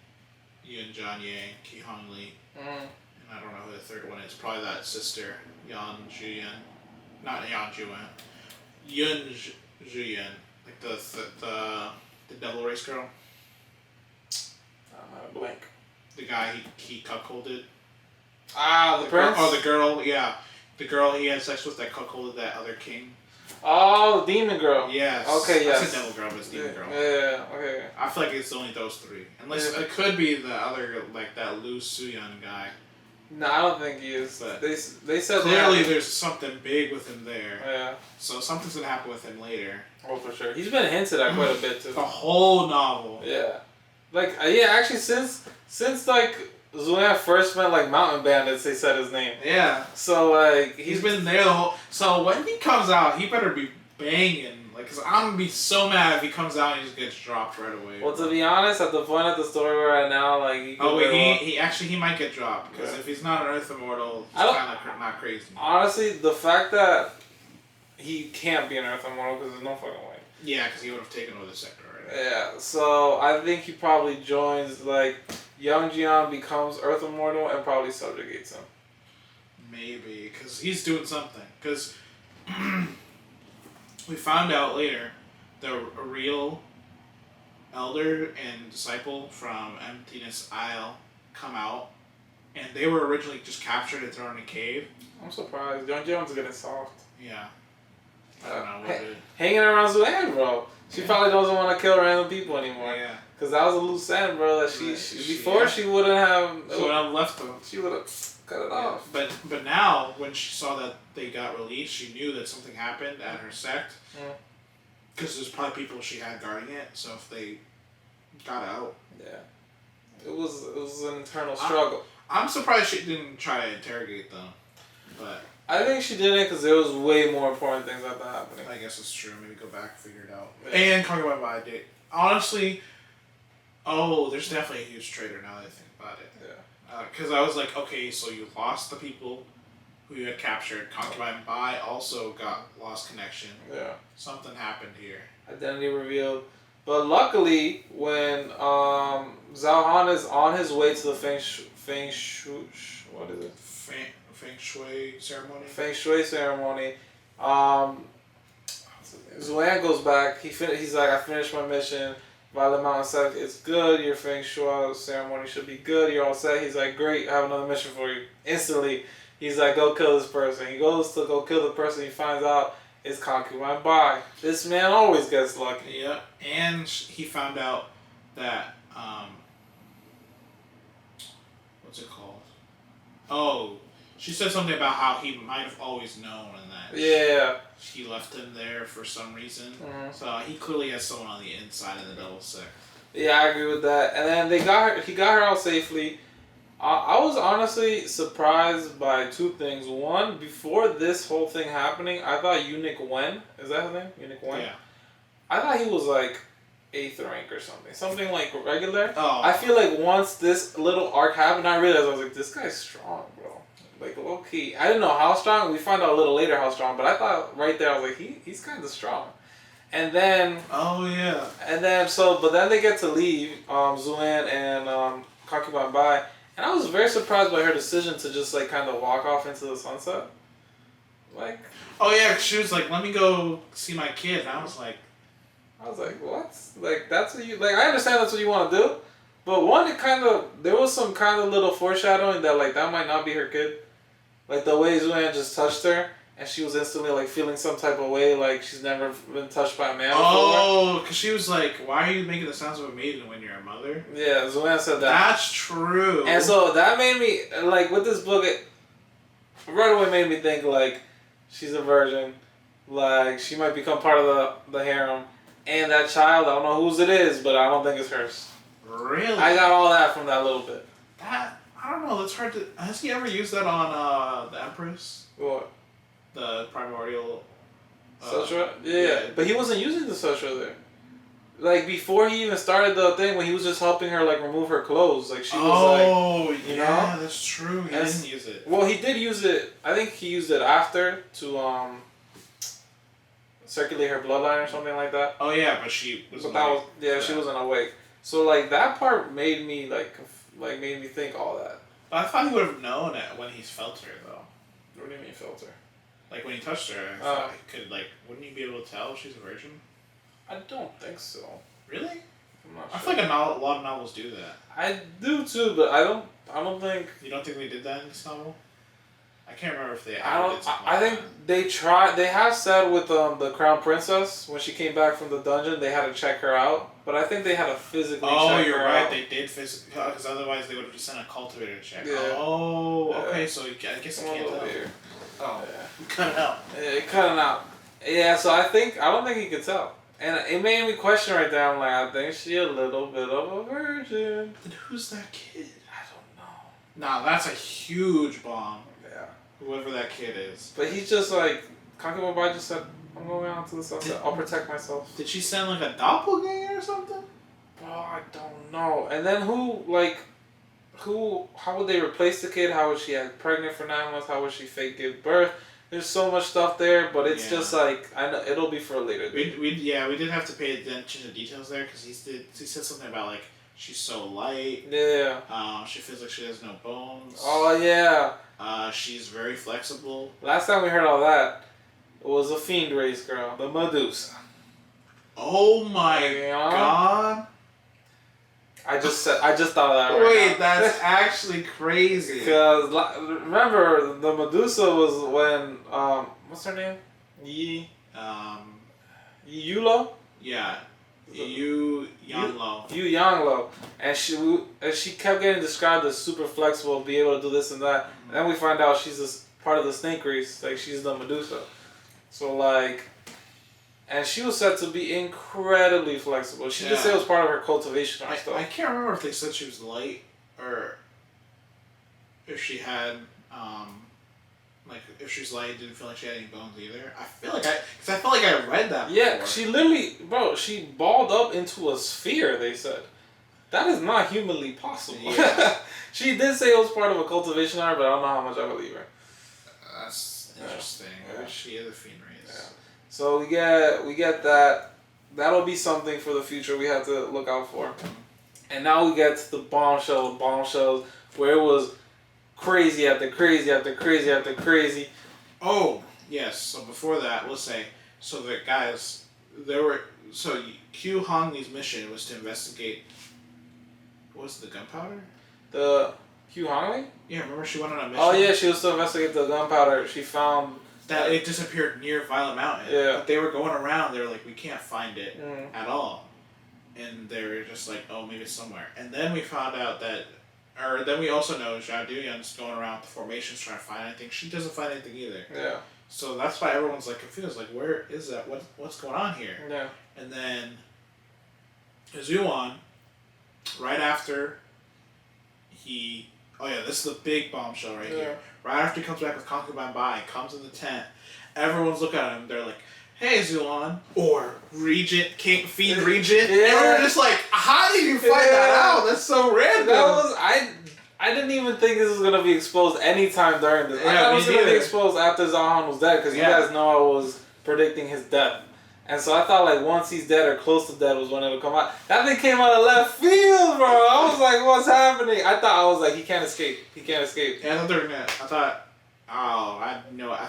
Yun Jianye, Ki Hong Li, and I don't know who the third one is. Probably that sister, Yan Zhuyan. Not Yan Zhuyan. Yun Zhuyan. Like the devil race girl. Blank. The guy he cuckolded. The prince? The girl, yeah. The girl he had sex with that cuckolded that other king. Oh, Demon Girl. Yes. Okay, yes. I said Devil Girl, but it's Demon Girl. Yeah, okay. I feel like it's only those 3. Unless it could be the other, like that Lu Suyan guy. No, I don't think he is. But they said clearly there's something big with him there. Yeah. So something's going to happen with him later. Oh, for sure. He's been hinted at quite a bit, too. The whole novel. Yeah. Like, actually, since like, Zuan first met, like, Mountain Bandits, they said his name. Yeah. So, like... He's been there the whole... So, when he comes out, he better be banging. Like, because I'm going to be so mad if he comes out and he just gets dropped right away. Well, to be honest, at the point of the story we're at now, like... He might get dropped. Because if he's not an Earth Immortal, he's kind of not crazy. Honestly, the fact that he can't be an Earth Immortal, because there's no fucking way. Yeah, because he would have taken over the sector already. Yeah, so I think he probably joins, like... Young Jian becomes Earth Immortal and probably subjugates him. Maybe, because he's doing something. Because we found out later the real elder and disciple from Emptiness Isle come out, and they were originally just captured and thrown in a cave. I'm surprised. Young Jian's getting soft. Yeah. I don't know what it is. Hanging around Zuan, bro. She probably doesn't want to kill random people anymore. Yeah. Because that was a loose end, bro. That she wouldn't have... She would have left them. She would have cut it off. But now, when she saw that they got released, she knew that something happened at her sect. Because there's probably people she had guarding it, so if they got out... Yeah. It was an internal struggle. I'm surprised she didn't try to interrogate them, but... I think she didn't because there was way more important things like that happening. I guess it's true. Maybe go back and figure it out. Yeah. And Concubine Bai did. Honestly... Oh, there's definitely a huge traitor now that I think about it. Yeah. Because I was like, okay, so you lost the people who you had captured. Concubine Bai also got lost connection. Yeah. Something happened here. Identity revealed. But luckily, when Zhao Han is on his way to the Feng Shui ceremony. Feng Shui ceremony. Zuan goes back. He's like, I finished my mission. Violet Mountain said, it's good, your Feng Shui ceremony should be good, you're all set. He's like, great, I have another mission for you. Instantly, he's like, go kill this person. He goes to go kill the person, he finds out it's Concubine Bai. This man always gets lucky. Yeah, and he found out that, what's it called? Oh, she said something about how he might have always known and that she left him there for some reason. So he clearly has someone on the inside of the double sect. Yeah, I agree with that. And then he got her out safely. I was honestly surprised by two things. One, before this whole thing happening, I thought Eunuch Wen, is that his name? Eunuch Wen? Yeah. I thought he was like 8th rank or something. Something like regular. Oh. I feel like once this little arc happened, I realized I was like, this guy's strong, bro. Like, low key. I didn't know how strong. We find out a little later how strong, but I thought right there, I was like, he's kind of strong. And then... Oh, yeah. And then, but then they get to leave, Zuan and Concubine by, and I was very surprised by her decision to just, like, kind of walk off into the sunset. Like... Oh, yeah, she was like, let me go see my kid, and I was like, what? Like, that's what you... Like, I understand that's what you want to do, but one, it kind of... There was some kind of little foreshadowing that, like, that might not be her kid. Like, the way Zuan just touched her, and she was instantly, like, feeling some type of way, like she's never been touched by a man before. Oh, because she was like, why are you making the sounds of a maiden when you're a mother? Yeah, Zuan said that. That's true. And so that made me, like, with this book, it right away made me think, like, she's a virgin. Like, she might become part of the harem. And that child, I don't know whose it is, but I don't think it's hers. Really? I got all that from that little bit. That, I don't know, that's hard to... Has he ever used that on the Empress? What? The primordial... Sutra? Yeah, but he wasn't using the Sutra there. Like, before he even started the thing, when he was just helping her, like, remove her clothes. Like, she was like... You yeah, know? that's true. He didn't use it. Well, he did use it... I think he used it after to, circulate her bloodline or something like that. Oh, yeah, but she was... But that was... Yeah, she wasn't awake. So, like, that part made me, like made me think all that. I thought he would have known it when he felt her, though. What do you mean filter? Like, when he touched her, I thought he could, like... Wouldn't you be able to tell if she's a virgin? I don't think so. Really? I'm not sure. I feel like a lot of novels do that. I do too, but I don't think... You don't think they did that in this novel? I can't remember if they did something I like think they tried... They have said with the Crown Princess, when she came back from the dungeon, they had to check her out. But I think they had to physically check her out. Oh, you're right. They did physically... Because otherwise they would have just sent a cultivator to check. Yeah. Oh, okay. So I guess I can't tell. Oh, yeah. Cut it out. Yeah, cut it out. Yeah, so I don't think he could tell. And it made me question right there. I'm like, I think she a little bit of a virgin. Then who's that kid? I don't know. Nah, that's a huge bomb. Yeah. Whoever that kid is. But he's just like, Concubine just said, I'm going out to the sunset. I'll protect myself. Did she send like a doppelganger or something? Bro, I don't know. And then how would they replace the kid? How would she get pregnant for 9 months? How would she fake give birth? There's so much stuff there, but it's just like, I know it'll be for a later day. We did have to pay attention to details there because he said something about like she's so light. Yeah. She feels like she has no bones. Oh yeah. She's very flexible. Last time we heard all that, it was a fiend race girl, the Medusa. Oh my god. I just thought of that right Wait, now. that's actually crazy. Because remember, the Medusa was when what's her name? Yulo. Yeah. Yu Yanglo, and she kept getting described as super flexible, be able to do this and that. Mm-hmm. And then we find out she's this part of the snake race, like she's the Medusa. So like, and she was said to be incredibly flexible. She did say it was part of her cultivation and stuff. I can't remember if they said she was light or if she had like if she's light, didn't feel like she had any bones either. I felt like I read that. Yeah, before. she literally, bro, she balled up into a sphere. They said that is not humanly possible. Yeah. She did say it was part of a cultivation art, but I don't know how much I believe her. That's interesting. Yeah. She is a fiend race. Yeah. So we get that. That'll be something for the future we have to look out for. And now we get to the bombshells, where it was crazy after crazy after crazy after crazy. Oh, yes. So before that, we'll say, so the guys, Q Hongni's mission was to investigate, what was it, the gunpowder? The Q Hongni? Yeah, remember she went on a mission? Oh yeah, she was to investigate the gunpowder. She found... that it disappeared near Violet Mountain. Yeah. But they were going around, they were like, we can't find it at all. And they were just like, oh, maybe it's somewhere. And then we found out that, or then we also know Zhao Duyun's going around the formations trying to find anything. She doesn't find anything either. Yeah. So that's why everyone's like confused, like, where is that? What's going on here? Yeah. And then Zuan, right after he oh yeah, this is the big bombshell right here. Right after he comes back with Concubine by, comes in the tent, everyone's looking at him, they're like, hey, Zulon, or Regent, King, Fiend Regent. Yeah. And we're just like, how did you find that out? That's so random. I didn't even think this was going to be exposed anytime during this. I thought it was going to be exposed after Zalhan was dead, because you guys know I was predicting his death. And so I thought, like, once he's dead or close to dead was when it would come out. That thing came out of left field, bro. I was like, what's happening? I was like, he can't escape. He can't escape. Yeah, I thought they were going to, I thought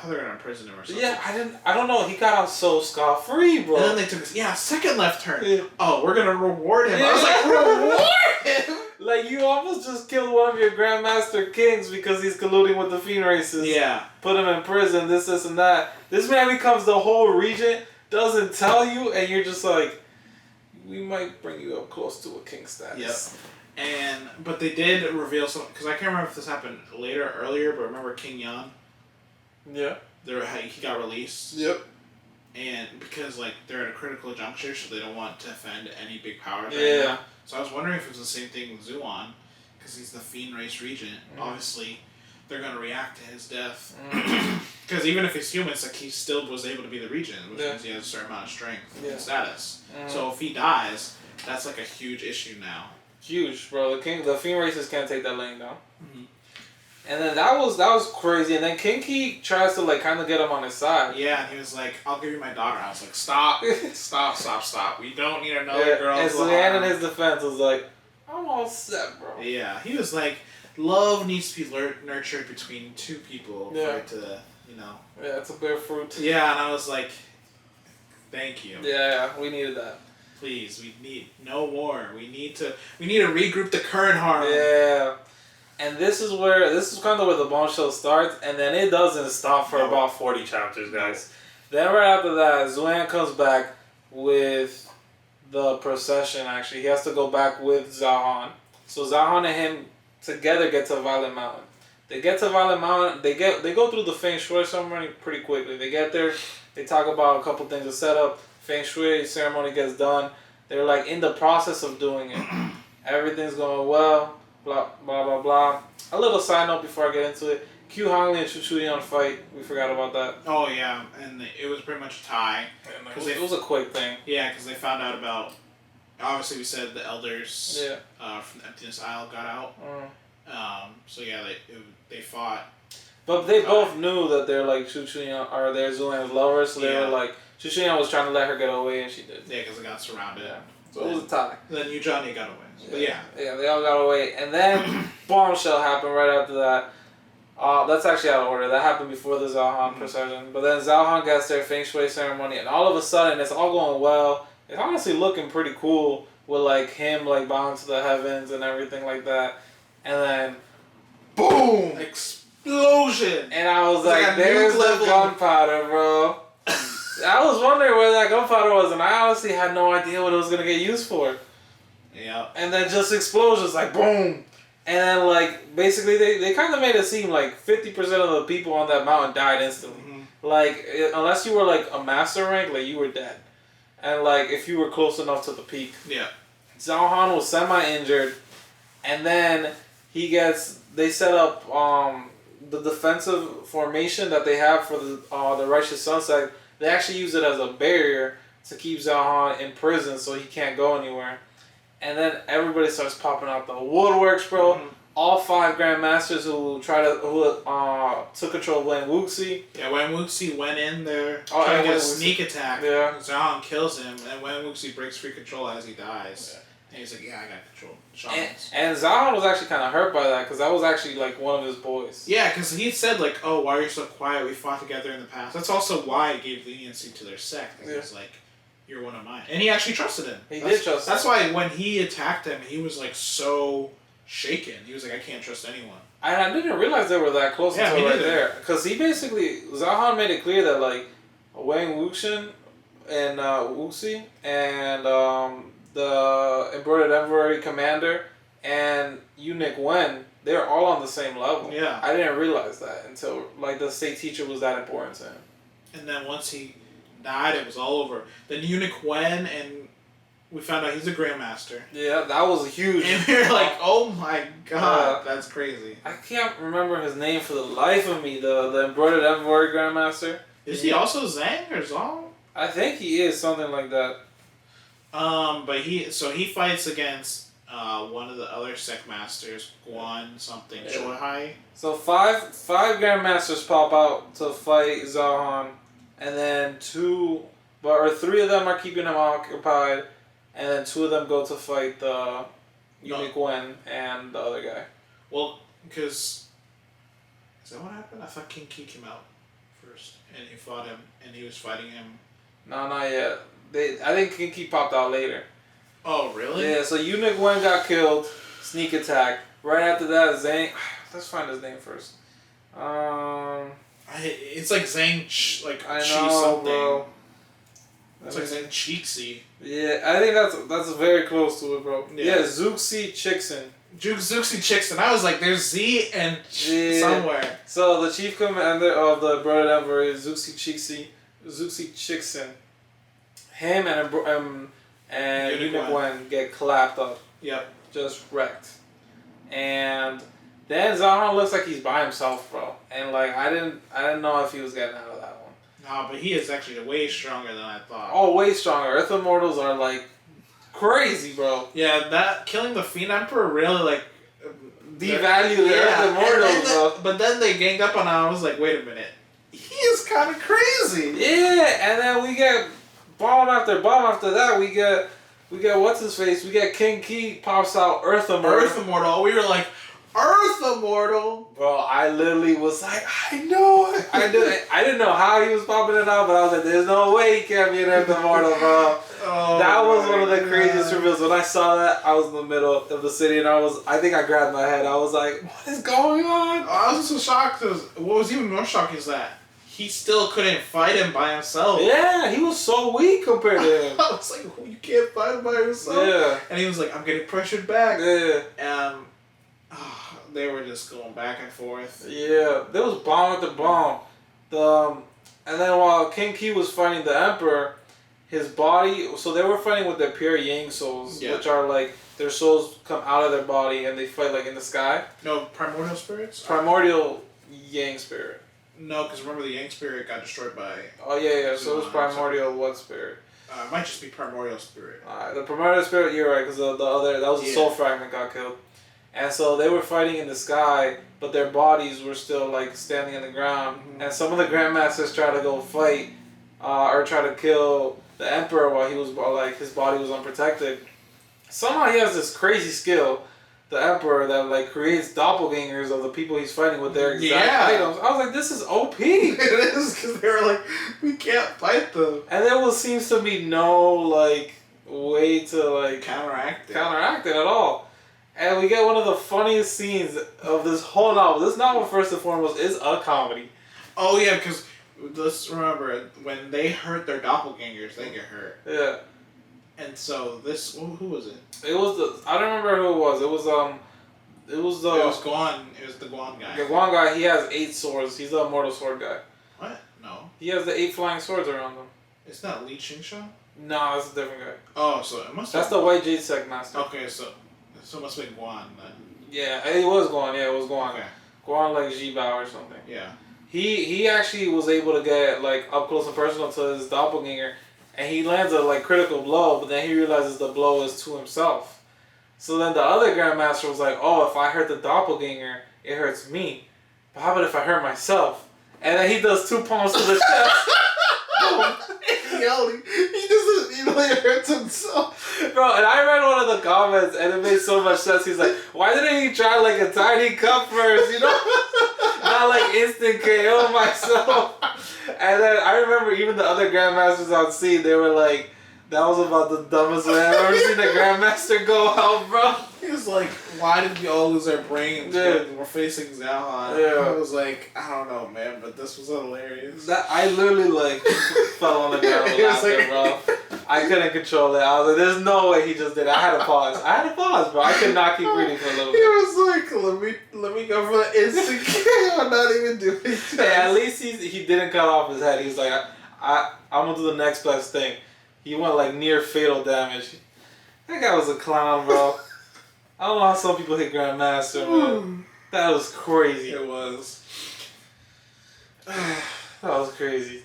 they were going to imprison him or something. Yeah, I don't know. He got out so scot-free, bro. And then they took his, second left turn. Yeah. Oh, we're going to reward him. Yeah. I was like, reward him? Like, you almost just killed one of your Grandmaster Kings because he's colluding with the Fiend races. Yeah. Put him in prison, this, and that. This man becomes the whole regent, doesn't tell you, and you're just like, we might bring you up close to a king status. Yep. But they did reveal something, because I can't remember if this happened later or earlier, but remember King Yan? Yeah. He got released. Yep. And because, like, they're at a critical juncture, so they don't want to offend any big powers. Yeah. Right now. So I was wondering if it was the same thing with Zuon, because he's the Fiend race regent. Obviously, they're going to react to his death. Because even if he's human, it's like he still was able to be the regent, which means he has a certain amount of strength and status. So if he dies, that's like a huge issue now. Huge, bro. The Fiend races can't take that lane down. And then that was crazy. And then Kinky tries to, like, kind of get him on his side. Yeah, and he was like, I'll give you my daughter. I was like, stop. We don't need another girl. And so Leanne in his defense was like, I'm all set, bro. Yeah, he was like, love needs to be nurtured between two people for it to, you know. Yeah, it's a bear fruit. Yeah, and I was like, thank you. Yeah, we needed that. Please, we need no more. We need to regroup the current harm. Yeah. And this is kind of where the bombshell starts, and then it doesn't stop for about 40 chapters, guys. Then right after that, Zuan comes back with the procession, actually. He has to go back with Zahan. So Zahan and him together get to Violet Mountain. They get to Violet Mountain, they go through the Feng Shui ceremony pretty quickly. They get there, they talk about a couple things to set up. Feng Shui ceremony gets done. They're like in the process of doing it. Everything's going well. Blah, blah, blah, blah. A little side note before I get into it. Q Hongli and Chu Chulian fight. We forgot about that. Oh, yeah. And it was pretty much a tie. It was a quick thing. Yeah, because they found out about... Obviously, we said the elders from the Emptiness Isle got out. So, yeah, they fought. But they both knew that they're, like, Chu Chulian are their Zulan's lovers. So they were like... Chu Chulian was trying to let her get away, and she did. Yeah, because they got surrounded. Yeah. So it was a tie. Then Yu Johnny got away. But yeah, they all got away. And then bombshell happened right after that. That's actually out of order. That happened before the Zalhan procession. But then Zalhan gets their Feng Shui ceremony, and all of a sudden, it's all going well. It's honestly looking pretty cool with, like, him, like, bowing to the heavens and everything like that. And then, boom! Explosion! And I was like there's the gunpowder, bro. I was wondering where that gunpowder was, and I honestly had no idea what it was going to get used for. Yeah. And then just explosions, like, boom! And then, like, basically, they kind of made it seem like 50% of the people on that mountain died instantly. Like, unless you were, like, a master rank, like, you were dead. And, like, if you were close enough to the peak. Yeah. Zalhan was semi-injured, and then they set up the defensive formation that they have for the Righteous Sunset. They actually use it as a barrier to keep Zalhan in prison so he can't go anywhere. And then everybody starts popping out the woodworks, bro. All 5 Grandmasters who took control of Wen Wuxi. Yeah, Wen Wuxi went in there trying to get a sneak attack. Yeah. Zalhan kills him, and Wen Wuxi breaks free control as he dies. Yeah. And he's like, I got control. And Zalhan was actually kind of hurt by that, because that was actually, like, one of his boys. Yeah, because he said, like, oh, why are you so quiet? We fought together in the past. That's also why he gave leniency to their sect. Because he was like, you're one of mine. And he actually trusted him. He did trust him. That's why when he attacked him, he was, like, so shaken. He was like, I can't trust anyone. And I didn't realize they were that close until right there. Because Zalhan made it clear that, like, Wang Wuxian and Wuxi and the Embroidered Envoy commander and Eunuch Wen, they're all on the same level. Yeah. I didn't realize that until, like, the state teacher was that important to him. And then once he died, it was all over. Then Eunuch Wen and we found out he's a Grandmaster. Yeah, that was huge. And we were like, oh my god, that's crazy. I can't remember his name for the life of me. The embroidered Envoy Grandmaster. Is he also Zhang or Zhang? I think he is something like that. But he fights against one of the other sect masters, Guan something, Shuhai. So five Grandmasters pop out to fight Zhao Han, and then three of them are keeping him occupied, and then two of them go to fight the Unique Wen and the other guy. Well, because is that what happened? I thought King Ki came out first, and he fought him, and he was fighting him. No, not yet. I think King Ki popped out later. Oh, really? Yeah, so Eunuch Wen got killed, sneak attack. Right after that, Zhang... Let's find his name first. It's like Zhang I Chi know, something. bro. It's like Zhang Cheeksy. Yeah, I think that's very close to it, bro. Yeah, Zuxi Chixin. Zuxi Chixin. I was like, there's Z and somewhere. So the chief commander of the Embroidered Envoy is Zuxi Chixin. Him and Eunuch Wen get clapped up. Yep. Just wrecked. And then Zahar looks like he's by himself, bro. And like I didn't know if he was getting out of that one. No, but he is actually way stronger than I thought. Oh, way stronger. Earth Immortals are like crazy, bro. Yeah, that killing the Fiend Emperor really like devalued the Earth Immortals, bro. But then they ganged up on him. I was like, wait a minute, he is kind of crazy. Yeah, and then we get bomb after bomb after that. We get what's his face? We get King Ki pops out Earth Immortal. Earth Immortal. We were like, Earth Immortal. Bro, I literally was like, I know it. I didn't know how he was popping it out, but I was like, there's no way he can't be an Earth Immortal, bro. Oh, that was one of the craziest reveals. When I saw that, I was in the middle of the city, and I think I grabbed my head. I was like, what is going on? I was so shocked. What was even more shocking is that he still couldn't fight him by himself. Yeah, he was so weak compared to him. I was like, you can't fight him by yourself. Yeah. And he was like, I'm getting pressured back. Yeah. And they were just going back and forth. Yeah, there was bomb after bomb. And then while King Ki was fighting the Emperor, his body... So they were fighting with their pure Yang souls, which are like... Their souls come out of their body and they fight like in the sky. No, primordial spirits? Primordial Yang spirit. No, because remember the Yang spirit got destroyed by... Oh, yeah. So it was primordial what spirit? It might just be primordial spirit. The primordial spirit, you're right, because the other... That was the soul fragment got killed. And so they were fighting in the sky, but their bodies were still like standing in the ground. Mm-hmm. And some of the Grandmasters tried to go fight or try to kill the Emperor while he was like his body was unprotected. Somehow he has this crazy skill, the Emperor, that like creates doppelgangers of the people he's fighting with their exact items. I was like, this is OP. It is, because they were like, we can't fight them. And there seems to be no like way to like counteract it at all. And we get one of the funniest scenes of this whole novel. This novel, first and foremost, is a comedy. Oh, yeah, because let's remember, when they hurt their doppelgangers, they get hurt. Yeah. And so this, who was it? It was I don't remember who it was. It was Guan. It was the Guan guy. The Guan guy, he has 8 swords. He's the immortal sword guy. What? No. He has the 8 flying swords around him. It's not Li Qingsha? No, that's a different guy. Oh, so it must That's the White Jade Sect Master. Okay, so it must be Guan then. Yeah, it was Guan. Yeah, it was Guan. Okay. Guan like Jibao or something. Yeah. He actually was able to get like up close and personal to his doppelganger, and he lands a like critical blow, but then he realizes the blow is to himself. So then the other Grandmaster was like, oh, if I hurt the doppelganger, it hurts me. But how about if I hurt myself? And then he does 2 palms to the chest. He doesn't even hurt himself. Bro, and I read one of the comments and it made so much sense. He's like, why didn't he try like a tiny cup first, you know? Not like instant KO myself. And then I remember even the other Grandmasters on scene, they were like, that was about the dumbest way I've ever seen a Grandmaster go out, bro. He was like, why did we all lose our brains when we're facing Zalhan? Yeah. I was like, I don't know, man, but this was hilarious. I literally like fell on the ground laughing, bro. I couldn't control it. I was like, there's no way he just did it. I had to pause, bro. I could not keep reading for a little bit. He was like, let me go for the instant kill. I'm not even doing it. Hey, at least he didn't cut off his head. He's like, I'm gonna do the next best thing. He went like near fatal damage. That guy was a clown, bro. I don't know how some people hit Grandmaster, man. That was crazy. It was. That was crazy.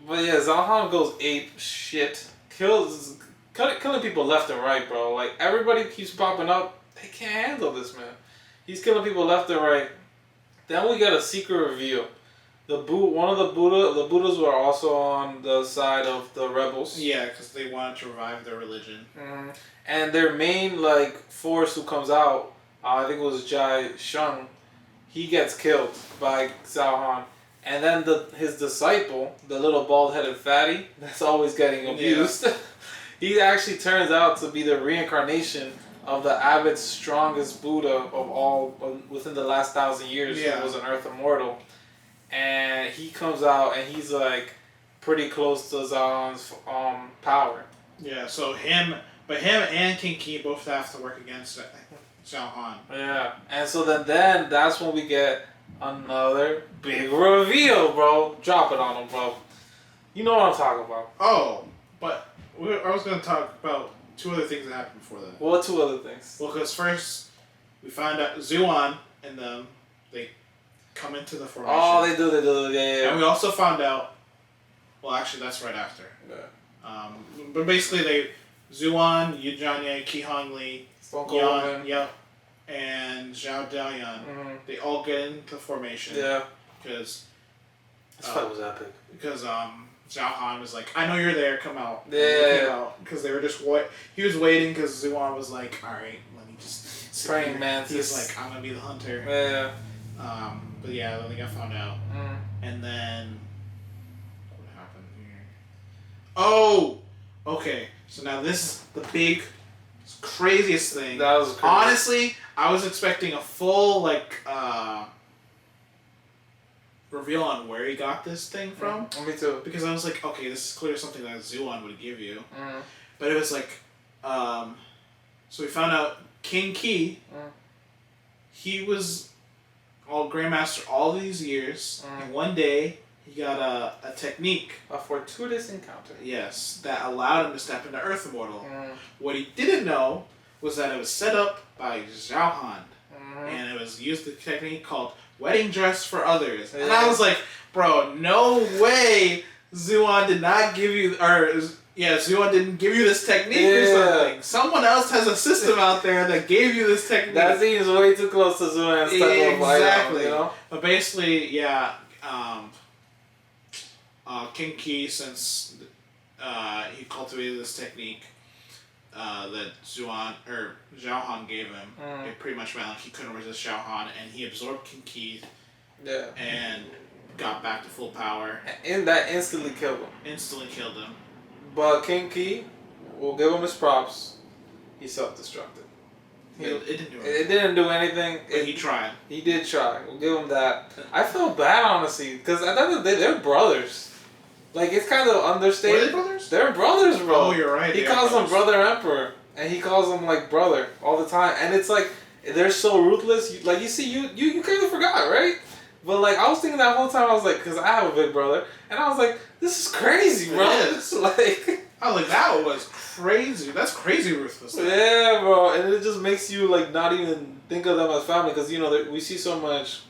But yeah, Zalhan goes ape shit. Killing people left and right, bro. Like, everybody keeps popping up. They can't handle this, man. He's killing people left and right. Then we get a secret reveal. One of the Buddhas were also on the side of the rebels. Yeah, because they wanted to revive their religion. Mm-hmm. And their main force who comes out, I think it was Jai Shung, he gets killed by Zalhan. And then his disciple, the little bald-headed fatty that's always getting abused, he actually turns out to be the reincarnation of the abbot's strongest Buddha of all within the last 1,000 years. Who was an Earth Immortal. And he comes out and he's pretty close to Zalhan's power. Yeah, so him and King Ki both have to work against Zalhan. Yeah, and so then that's when we get another big reveal, bro. Drop it on him, bro. You know what I'm talking about. Oh, but I was going to talk about 2 other things that happened before that. What 2 other things? Well, because first, we found out Zuan and them, they come into the formation. Oh, they do, yeah. And we also found out, well, actually, that's right after. Yeah. But basically, Zuan, Yu Jianye, Ki Hong Li, Yan, and Zhao Daoyan, they all get into formation. Yeah. Because this fight was epic. Because Zhao Han was like, I know you're there, come out. Yeah. Because they were just he was waiting because Zuan was like, alright, let me just sit praying here. mantis. He's like, I'm gonna be the hunter. Yeah. But yeah, then they got found out. And then what happened here? Oh! Okay. So now this is the big craziest thing. That was crazy. Honestly, I was expecting a full reveal on where he got this thing from. Me too. Because I was like, okay, this is clearly something that Zuan would give you. But it was like, so we found out King Ki, he was all Grandmaster all these years, and one day he got a technique. A fortuitous encounter. Yes, that allowed him to step into Earth Immortal. What he didn't know was that it was set up by Zhao Han. And it was used the technique called wedding dress for others. And I was like, bro, no way Zuan did not give you, Zuan didn't give you this technique or something. Someone else has a system out there that gave you this technique. That seems way too close to Zuan's type of Exactly. You know? But basically, King Ki, since he cultivated this technique that Zhao Han gave him, it pretty much meant like he couldn't resist Zhao Han, and he absorbed King Ki and got back to full power. And that instantly killed him. Instantly killed him. But King Ki, we'll give him his props. He self-destructed. It didn't do anything. It didn't do anything. But he tried. He did try. We'll give him that. I feel bad, honestly, because at the end of the day, they're brothers. Like, it's kind of understated. Were they brothers? They're brothers, bro. Oh, you're right. He calls them Brother Emperor, and he calls them, brother all the time. And it's like, they're so ruthless. You kind of forgot, right? But, I was thinking that whole time, I was like, because I have a big brother, and I was like, this is crazy, bro. It is. I was like, that was crazy. That's crazy ruthless. Yeah, bro. And it just makes you, not even think of them as family, because, we see so much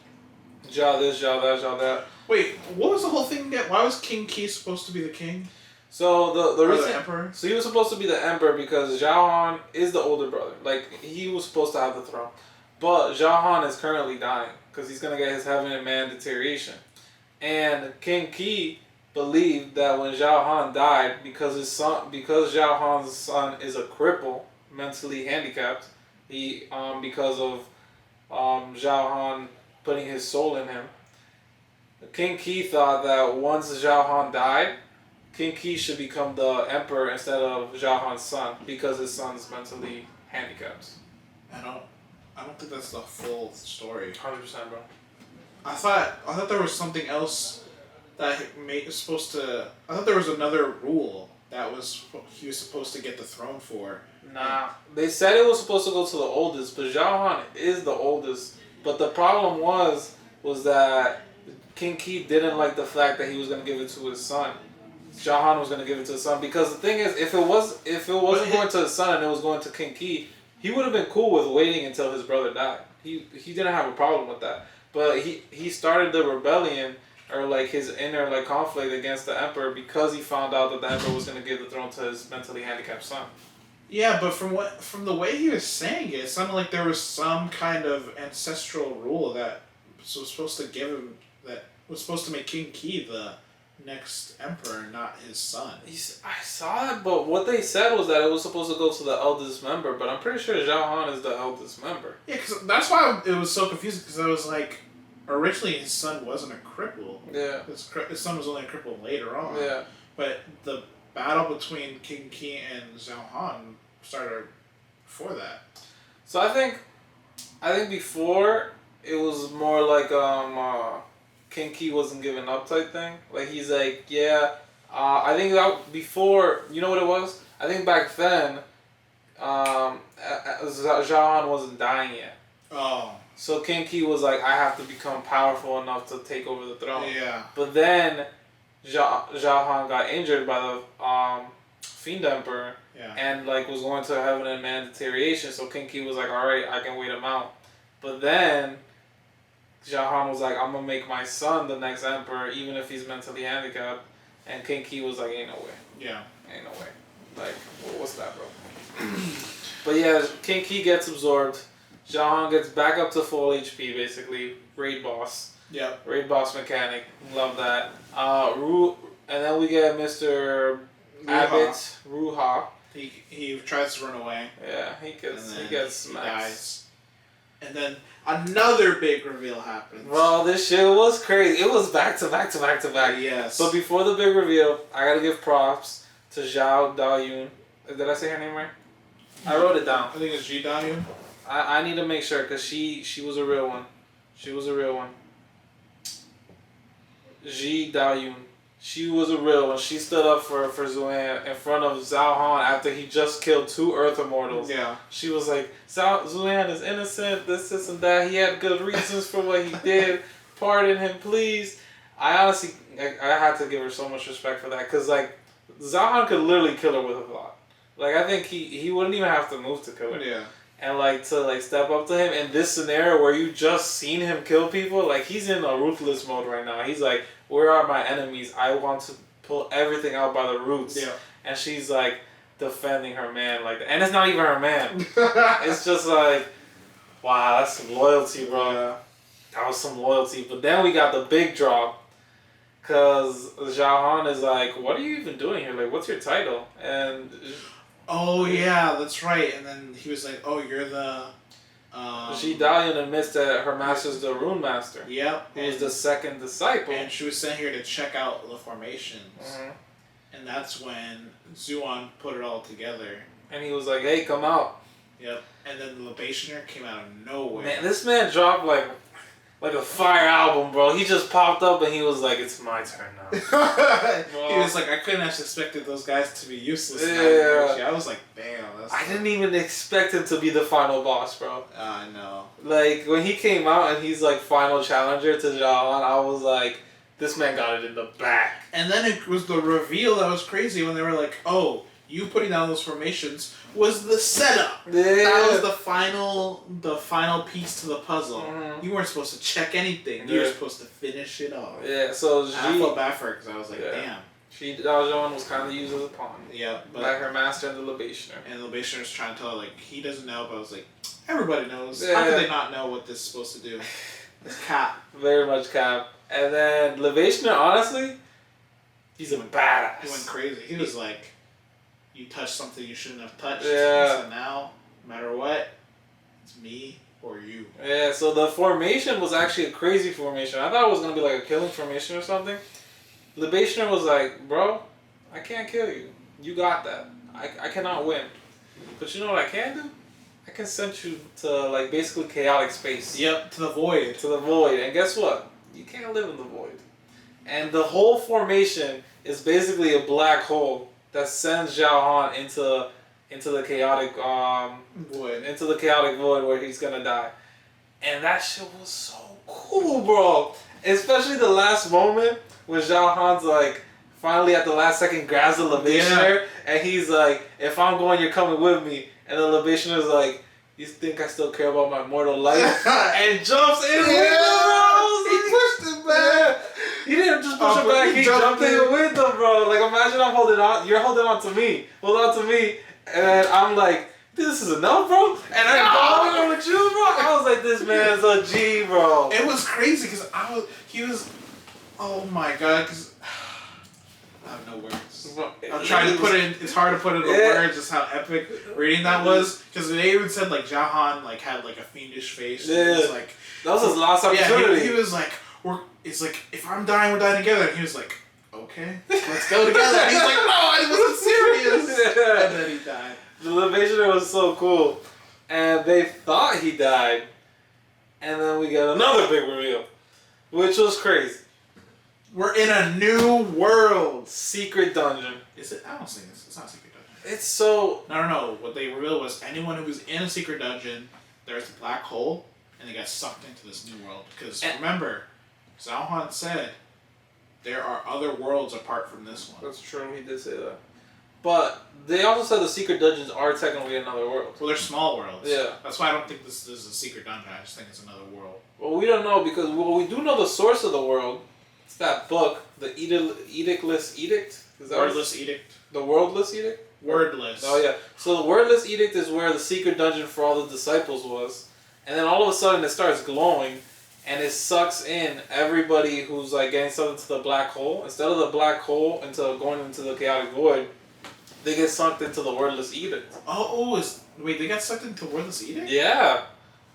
Zhao this, Zhao that, Zhao that. Wait, what was the whole thing again? Why was King Ki supposed to be the king? So the reason, the emperor? So he was supposed to be the emperor because Zhao Han is the older brother. He was supposed to have the throne. But Zhao Han is currently dying because he's going to get his heaven and man deterioration. And King Ki believed that when Zhao Han died, because Zhao Han's son is a cripple, mentally handicapped, because of Zhao Han putting his soul in him, King Ki thought that once Zhao Han died, King Ki should become the emperor instead of Zhao Han's son because his son's mentally handicapped. I don't think that's the full story. 100%, bro. I thought there was something else that supposed to. I thought there was another rule that he was supposed to get the throne for. Nah, they said it was supposed to go to the oldest, but Zhao Han is the oldest. But the problem was that King Ki didn't like the fact that he was going to give it to his son. Zhao Han was gonna give it to his son, because the thing is, if it wasn't going to his son and it was going to King Ki, he would have been cool with waiting until his brother died. He didn't have a problem with that. But he started the rebellion, or like his inner like conflict against the emperor, because he found out that the emperor was gonna give the throne to his mentally handicapped son. Yeah, but from the way he was saying it sounded like there was some kind of ancestral rule that was supposed to make King Ki the next emperor, not his son. I saw it, but what they said was that it was supposed to go to the eldest member, but I'm pretty sure Zhao Han is the eldest member. Yeah, because that's why it was so confusing, because I was like, originally his son wasn't a cripple. Yeah. His son was only a cripple later on. Yeah. But the battle between King Ki and Zhao Han started before that. So I think before it was more like King Ki wasn't giving up type thing. Like he's like, yeah. I think that before, you know what it was? I think back then, Zhao Han wasn't dying yet. Oh. So King Ki was like, I have to become powerful enough to take over the throne. Yeah. But then Zhao Han got injured by the Fiend Emperor. Yeah. And like was going to heaven and man deterioration. So King Ki was like, all right, I can wait him out. But then Zhao Han was like, I'm gonna make my son the next emperor, even if he's mentally handicapped. And King Ki was like, ain't no way. Yeah. Ain't no way. Like, what's that, bro? But yeah, King Ki gets absorbed. Zhao Han gets back up to full HP, basically. Raid boss. Yep. Raid boss mechanic. Love that. And then we get Mr. Abbott Ruha. He tries to run away. Yeah, he gets smacked. He dies. And then another big reveal happens. Bro, this shit was crazy. It was back to back to back to back. Yes. So before the big reveal, I gotta give props to Zhao Daoyun. Did I say her name right? I wrote it down. I think it's Ji Danyun. I need to make sure, because she was a real one. She was a real one. Ji Daoyun. She was a real one. She stood up for Zuan in front of Zhao Han after he just killed 2 Earth Immortals. Yeah. She was like, Zuan is innocent, this and that. He had good reasons for what he did. Pardon him, please. I honestly, I had to give her so much respect for that, because like, Zhao Han could literally kill her with a thought. Like, I think he wouldn't even have to move to kill her. Yeah. And like to like step up to him in this scenario where you just seen him kill people, like he's in a ruthless mode right now. He's like, where are my enemies? I want to pull everything out by the roots. Yeah. And she's like defending her man like that. And it's not even her man. It's just like, wow, that's some loyalty, bro. Yeah. That was some loyalty. But then we got the big drop. Because Zhao Han is like, what are you even doing here? Like, what's your title? And oh yeah, that's right. And then he was like, "Oh, you're the." Ji Dalian admits that her master's the Rune Master. Yep. Who is the second disciple. And she was sent here to check out the formations. Mm-hmm. And that's when Zuan put it all together. And he was like, "Hey, come out." Yep. And then the Libationer came out of nowhere. Man, this man dropped like a fire album, bro. He just popped up and he was like, "It's my turn now." He was like, I couldn't have expected those guys to be useless. Yeah. I was like, damn. I didn't even expect him to be the final boss, bro. I know. Like, when he came out and he's like final challenger to Zhao Han, I was like, this man got it in the back. And then it was the reveal that was crazy when they were like, oh, you putting down those formations was the setup. Yeah. That was the final piece to the puzzle. Mm-hmm. You weren't supposed to check anything. You were supposed to finish it off. Yeah, so I felt bad for her because I was like, yeah. damn. Zhao Han was kind of used as a pawn. Yeah, but by her master and the Libationer. And the Libationer was trying to tell her, like, he doesn't know, but I was like, everybody knows. Yeah. How could they not know what this is supposed to do? It's cap. Very much cap. And then Libationer, honestly, he's a badass. He went crazy. He was like, you touched something you shouldn't have touched. Yeah. So now, no matter what, it's me or you. Yeah, so the formation was actually a crazy formation. I thought it was going to be like a killing formation or something. Libationer was like, bro, I can't kill you. You got that. I cannot win. But you know what I can do? I can send you to like basically chaotic space. Yep, to the void. To the void. And guess what? You can't live in the void. And the whole formation is basically a black hole that sends Zhao Han into the chaotic void. Into the chaotic void where he's gonna die. And that shit was so cool, bro. Especially the last moment when Zhao Han's like finally at the last second grabs the libationer, and he's like, "If I'm going, you're coming with me." And the libationer's like, "You think I still care about my mortal life?" And jumps in with him, bro. He pushed him back. He didn't just push him back. He jumped in with him, bro. Like, imagine I'm holding on. You're holding on to me. Hold on to me, and I'm like, "This is enough, bro." And I'm going with you, bro. I was like, "This man's a G, bro." It was crazy because he was, oh my god, because I have no words. I'm trying to put it in, it's hard to put it in words just how epic reading that was. Because they even said like Jahan like had like a fiendish face. Yeah. Was, like, that was his last opportunity. He was like, it's like, if I'm dying, we're dying together. And he was like, okay, let's go together. And he's like, no, I wasn't serious. Yeah. And then he died. The libationer was so cool. And they thought he died. And then we got another big reveal. Which was crazy. We're in a new world. Secret dungeon. Is it? I don't think it's not a secret dungeon. It's so... No. What they revealed was anyone who was in a secret dungeon, there's a black hole, and they got sucked into this new world. Because remember, Zalhan said there are other worlds apart from this one. That's true, he did say that. But they also said the secret dungeons are technically another world. Well, they're small worlds. Yeah. That's why I don't think this is a secret dungeon. I just think it's another world. Well, we don't know because we do know the source of the world. It's that book, the Edictless Edict. Is that Wordless Edict. The Worldless Edict? Wordless. Oh, yeah. So the Wordless Edict is where the secret dungeon for all the disciples was. And then all of a sudden it starts glowing and it sucks in everybody who's like getting sucked into the black hole. Instead of the black hole going into the chaotic void, they get sucked into the Wordless Edict. Wait, they got sucked into Wordless Edict? Yeah.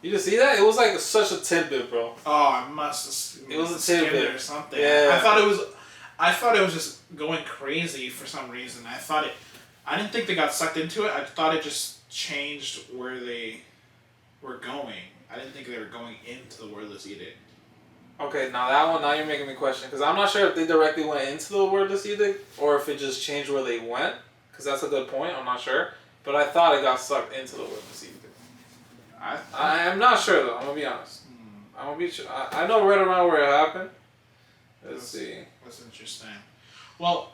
You didn't see that? It was like such a tidbit, bro. Oh, I must have. It was a tidbit or something. Yeah. I thought it was just going crazy for some reason. I didn't think they got sucked into it. I thought it just changed where they were going. I didn't think they were going into the Wordless Edict. Okay, now you're making me question. Because I'm not sure if they directly went into the Wordless Edict or if it just changed where they went. Because that's a good point. I'm not sure. But I thought it got sucked into the Wordless Edict. I'm not sure though. I'm gonna be honest. I'm gonna be sure. I know right around where it happened. Let's see. That's interesting. Well,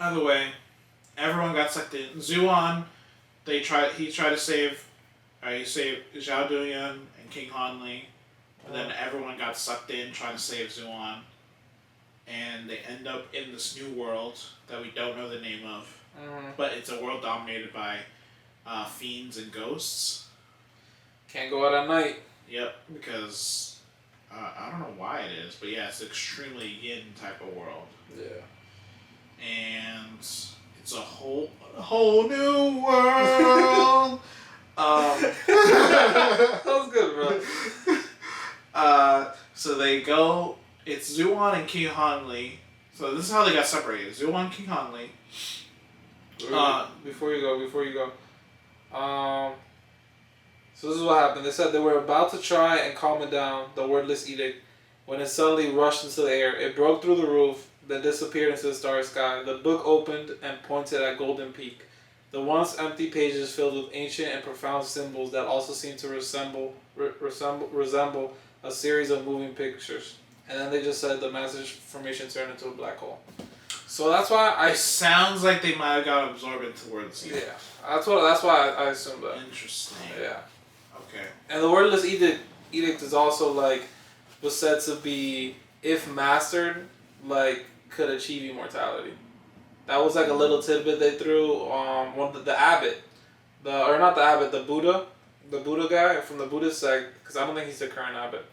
either way, everyone got sucked in. Zuan, he tried to save. He saved Zhao Duyan and King Hanli, but then everyone got sucked in trying to save Zuan, and they end up in this new world that we don't know the name of, but it's a world dominated by fiends and ghosts. Can't go out at night. Yep, because I don't know why it is, but yeah, it's an extremely yin type of world. Yeah. And it's a whole new world. That was good, bro. So they go. It's Zuan and King Hanli. So this is how they got separated. Zuan and King Hanli. Before you go. So this is what happened. They said they were about to try and calm it down, the Wordless Edict, when it suddenly rushed into the air. It broke through the roof, then disappeared into the starry sky. The book opened and pointed at Golden Peak. The once empty pages filled with ancient and profound symbols that also seemed to resemble a series of moving pictures. And then they just said the message formation turned into a black hole. So that's why It sounds like they might have got absorbed into Wordless Edict. Yeah, that's why I assumed that. Interesting. Yeah. Okay. And the Wordless Edict is also was said to be, if mastered, could achieve immortality. That was a little tidbit they threw. The abbot, the Buddha guy from the Buddhist sect, because I don't think he's the current abbot,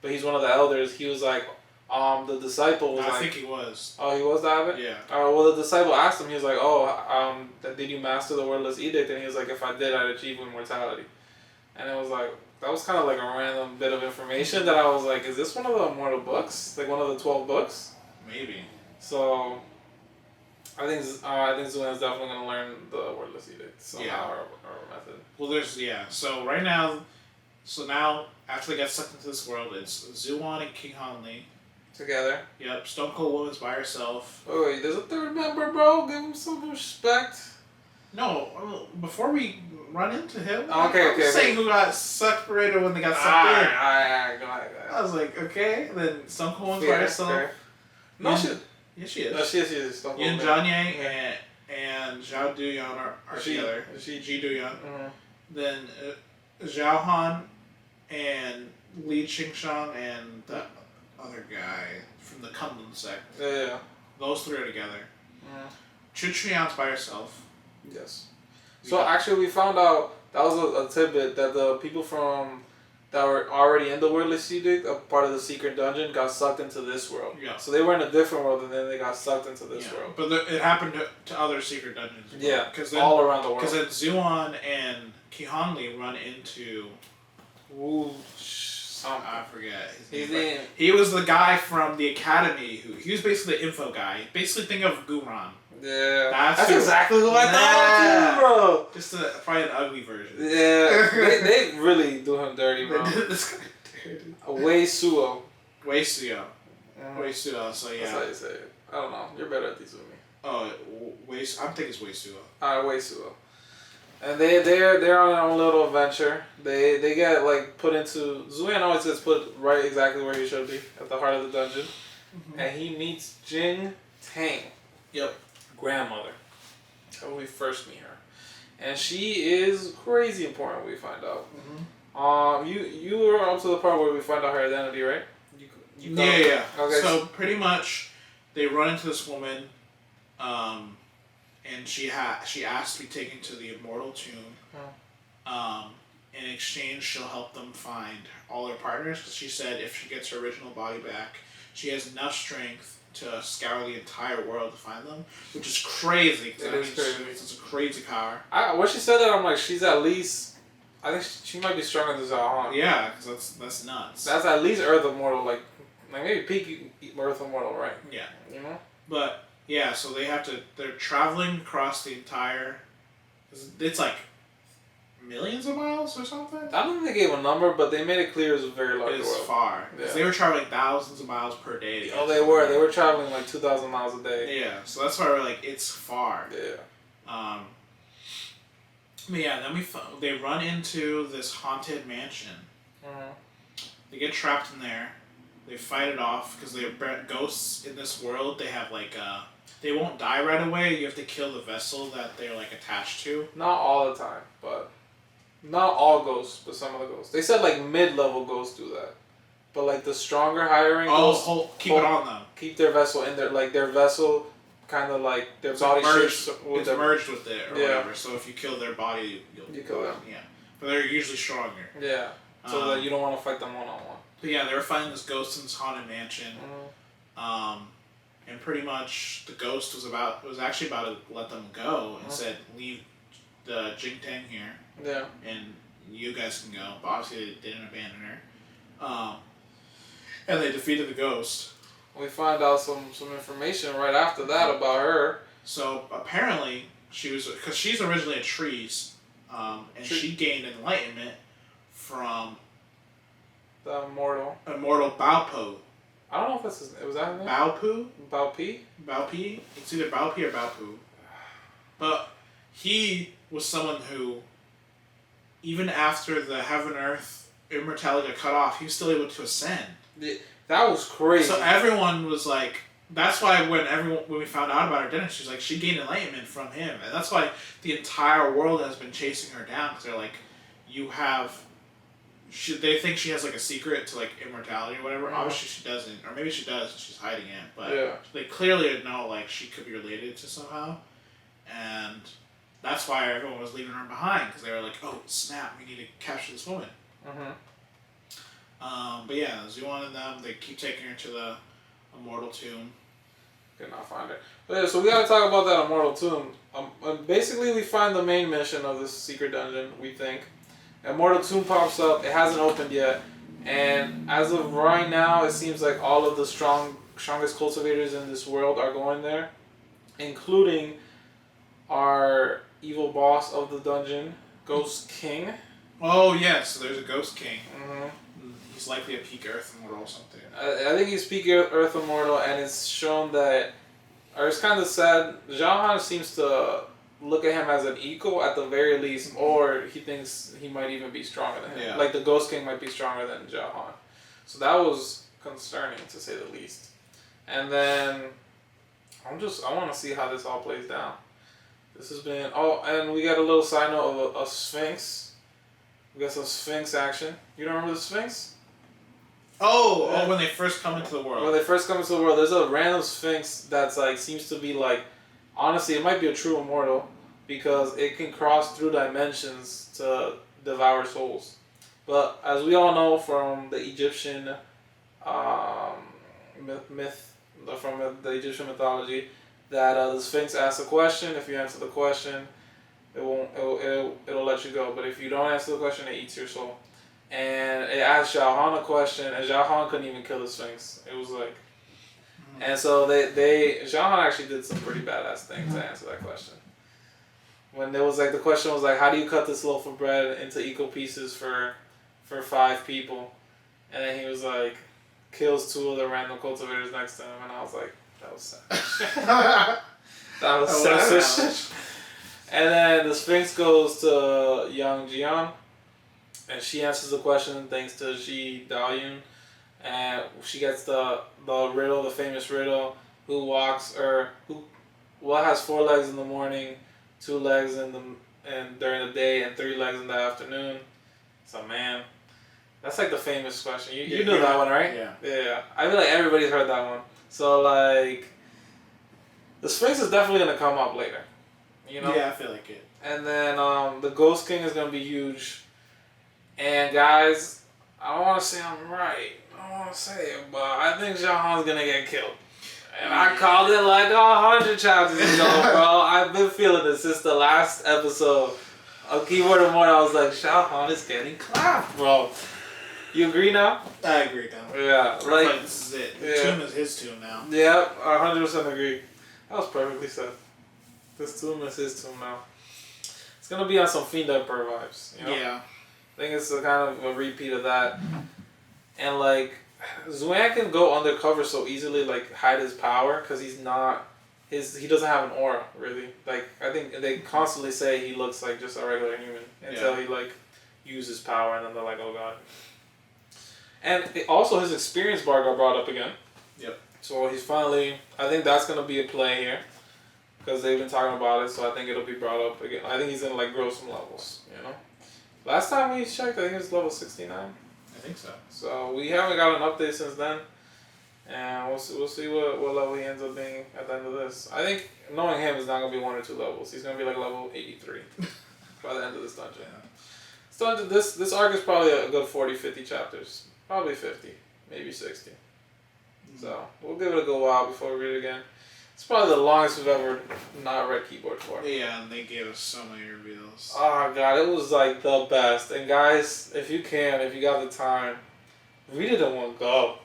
but he's one of the elders. He was the disciple was I think he was. Oh, he was the abbot? Yeah. Well, the disciple asked him, he was did you master the Wordless Edict? And he was like, if I did, I'd achieve immortality. And it was that was kind of a random bit of information that I was like, is this one of the immortal books? One of the 12 books? Maybe. So, I think Zuan's definitely going to learn the Wordless Edict somehow or method. Well, so right now, after they got sucked into this world, it's Zuan and King Hanli. Together. Yep, Stone Cold Woman's by herself. Wait, there's a third member, bro. Give him some respect. No, before we run into him, Okay. I'm saying who got separated when they got sucked in. Alright, go ahead. I was like, okay. Then Stone Cold Woman's by herself. Fair. No, Yeah, she is. No, she is. Yin Jianye and Zhao Duyan are together. Ji Duyan. Mm-hmm. Then Zhao Han and Li Qingshang and the other guy from the Kunlun sect. Yeah. Those three are together. Mm-hmm. Chu Chuyan's by herself. Yes. So actually, we found out that was a tidbit that the people that were already in the Wordless Edict, a part of the secret dungeon, got sucked into this world. Yeah. So they were in a different world, and then they got sucked into this world. But it happened to other secret dungeons. Yeah. All around the world. Because then Zuan and Kihanli run into. I forget his name. He was the guy from the academy he was basically the info guy. Basically, think of Guran. Yeah, that's exactly who I thought too, bro. Just probably an ugly version. Yeah, they really do him dirty, bro. They did this guy dirty. Wei Suo. Wei Suo. Wei Suo. So yeah. That's how you say it. I don't know. You're better at these than me. Oh, I'm thinking it's Wei Suo. Alright, Wei Suo. And they're on their own little adventure. They get like put into Zuyan always gets put right exactly where he should be, at the heart of the dungeon. Mm-hmm. And he meets Jing Tang. Yep. Grandmother. When we first meet her. And she is crazy important, we find out. Mm-hmm. You were up to the part where we find out her identity, right? Yeah. Okay. So pretty much they run into this woman, and she asked to be taken to the Immortal tomb. In exchange, she'll help them find all their partners, because she said if she gets her original body back, she has enough strength to scour the entire world to find them, which is crazy. It is crazy. It's a crazy power. When she said that, I'm like, she's at least. I think she might be stronger than Zhao Han. Yeah, because that's nuts. That's at least Earth Immortal, like maybe peak Earth Immortal, right? Yeah. You know. But yeah, so they're traveling across the entire. It's like millions of miles or something? I don't think they gave a number, but they made it clear it was a very large world. It's far. Because they were traveling thousands of miles per day. Oh, they were. They were traveling like 2,000 miles a day. Yeah, so that's why we're like, it's far. Yeah. But yeah, then they run into this haunted mansion. Mm-hmm. They get trapped in there. They fight it off because they're ghosts in this world. They have like they won't die right away. You have to kill the vessel that they're like attached to. Not all the time, but not all ghosts, but some of the ghosts. They said like mid-level ghosts do that, but like the stronger, higher-rank ghosts keep it on them. Keep their vessel in there, like their vessel. Kind of like their body merged with it or whatever. So if you kill their body, you kill them. Yeah, but they're usually stronger. Yeah, so that you don't want to fight them one-on-one. But yeah, they were fighting this ghost in this haunted mansion, and pretty much the ghost was actually about to let them go and said, "Leave the Jing Tang here, and you guys can go." But obviously they didn't abandon her, and they defeated the ghost. We find out some information right after that about her. So apparently because she's originally a tree, and she gained enlightenment from the Immortal Bao Po. I don't know if that's his name. Was that his name? Bao Pu? Bao Pi? Bao Pi? It's either Bao Pi or Bao Pu. But he was someone who, even after the heaven earth immortality got cut off, he was still able to ascend. That was crazy. So everyone was like, that's why when we found out about her dynasty, she's like, she gained enlightenment from him. And that's why the entire world has been chasing her down, because they're like, they think she has like a secret to like immortality or whatever. Mm-hmm. Obviously she doesn't, or maybe she does and she's hiding it, but they clearly know like she could be related to somehow, and that's why everyone was leaving her behind, because they were like, oh snap, we need to capture this woman. Mm-hmm. But yeah, Zuan and them, they keep taking her to the Immortal tomb. Could not find her. But yeah, so we gotta talk about that Immortal tomb. Basically we find the main mission of this secret dungeon, we think. Immortal tomb pops up. It hasn't opened yet, and as of right now, it seems like all of the strongest cultivators in this world are going there, including our evil boss of the dungeon, Ghost King. Oh yes, so there's a Ghost King. Mm-hmm. He's likely a peak Earth Immortal or something. I think he's peak Earth Immortal, and it's shown that, or it's kind of sad. Zhao Han seems to look at him as an equal at the very least, or he thinks he might even be stronger than him. Yeah. Like the Ghost King might be stronger than Zhao Han. So that was concerning, to say the least. And then I want to see how this all plays down. This has been, and we got a little side note of a Sphinx. We got some Sphinx action. You don't remember the Sphinx? When they first come into the world. When they first come into the world, there's a random Sphinx that's like, seems to be like, honestly, it might be a true Immortal because it can cross through dimensions to devour souls. But as we all know from the Egyptian from the Egyptian mythology, that the Sphinx asks a question. If you answer the question, it'll let you go. But if you don't answer the question, it eats your soul. And it asked Zhao Han a question, and Zhao Han couldn't even kill the Sphinx. It was like, and so Zhao Han actually did some pretty badass things to answer that question. When there was like, the question was like, how do you cut this loaf of bread into equal pieces for 5 people? And then he was like, kills 2 of the random cultivators next to him, and I was like, that was savage. That was selfish. And then the Sphinx goes to Yang Jian, and she answers the question thanks to Ji Daoyun, and she gets the riddle, the famous riddle, what has 4 legs in the morning, 2 legs during the day, and 3 legs in the afternoon. So man, that's like the famous question. You know that one, right? Yeah. I feel like everybody's heard that one. So like, the Sphinx is definitely gonna come up later. You know? Yeah, I feel like it. And then the Ghost King is gonna be huge. And guys, I don't want to say I'm right. I don't want to say it, but I think Zhao Han's gonna get killed. And I called it like 100 chapters ago, bro. I've been feeling this since the last episode of Keyboard Immortal. I was like, Zhao Han is getting clapped, bro. You agree now? I agree now. Yeah, like this is it. The tomb is his tomb now. Yeah, 100% agree. That was perfectly said. This tomb is his tomb now. It's gonna be on some Fiend Emperor vibes, you know? Yeah. I think it's a kind of a repeat of that. And like, Xuan can go undercover so easily, like hide his power, because he doesn't have an aura really. Like, I think they constantly say he looks like just a regular human until he like uses power, and then they're like, oh god. And also his experience bar got brought up again. Yep. So he's finally, I think that's gonna be a play here, because they've been talking about it. So I think it'll be brought up again. I think he's gonna like grow some levels, you know. Last time we checked, I think it was level 69. I think so. So we haven't got an update since then, and we'll see what level he ends up being at the end of this. I think knowing him is not gonna be 1 or 2 levels. He's gonna be like level 83 by the end of this dungeon. This arc is probably a good 40-50 chapters, probably 50, maybe 60. So we'll give it a good while before we read it again. It's probably the longest we've ever not read Keyboard for. Yeah, and they gave us so many reveals. Oh god, it was like the best. And guys, if you got the time, read it in one go.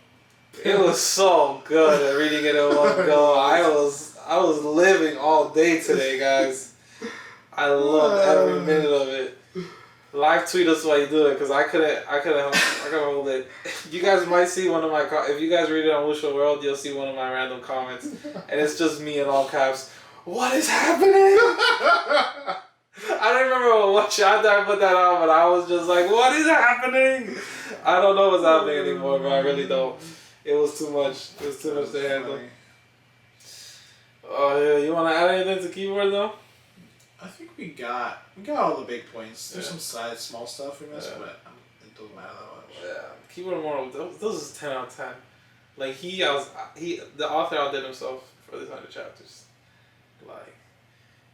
It was so good at reading it in one go. I was living all day today, guys. I loved every minute of it. Live tweet us while you do it, because I couldn't hold it. You guys might see one of my if you guys read it on Wuxia World, you'll see one of my random comments, and it's just me in all caps. What is happening? I don't remember what chapter I put that on, but I was just like, what is happening? I don't know what's happening anymore, but I really don't. It was too much. It was too much to handle. Oh yeah, you want to add anything to Keyboard though? I think we got all the big points. There's some small stuff we missed, but it doesn't matter that much. Yeah, Keyboard Immortal, those is 10 out of 10. Like the author outdid himself for these 100 chapters. Like,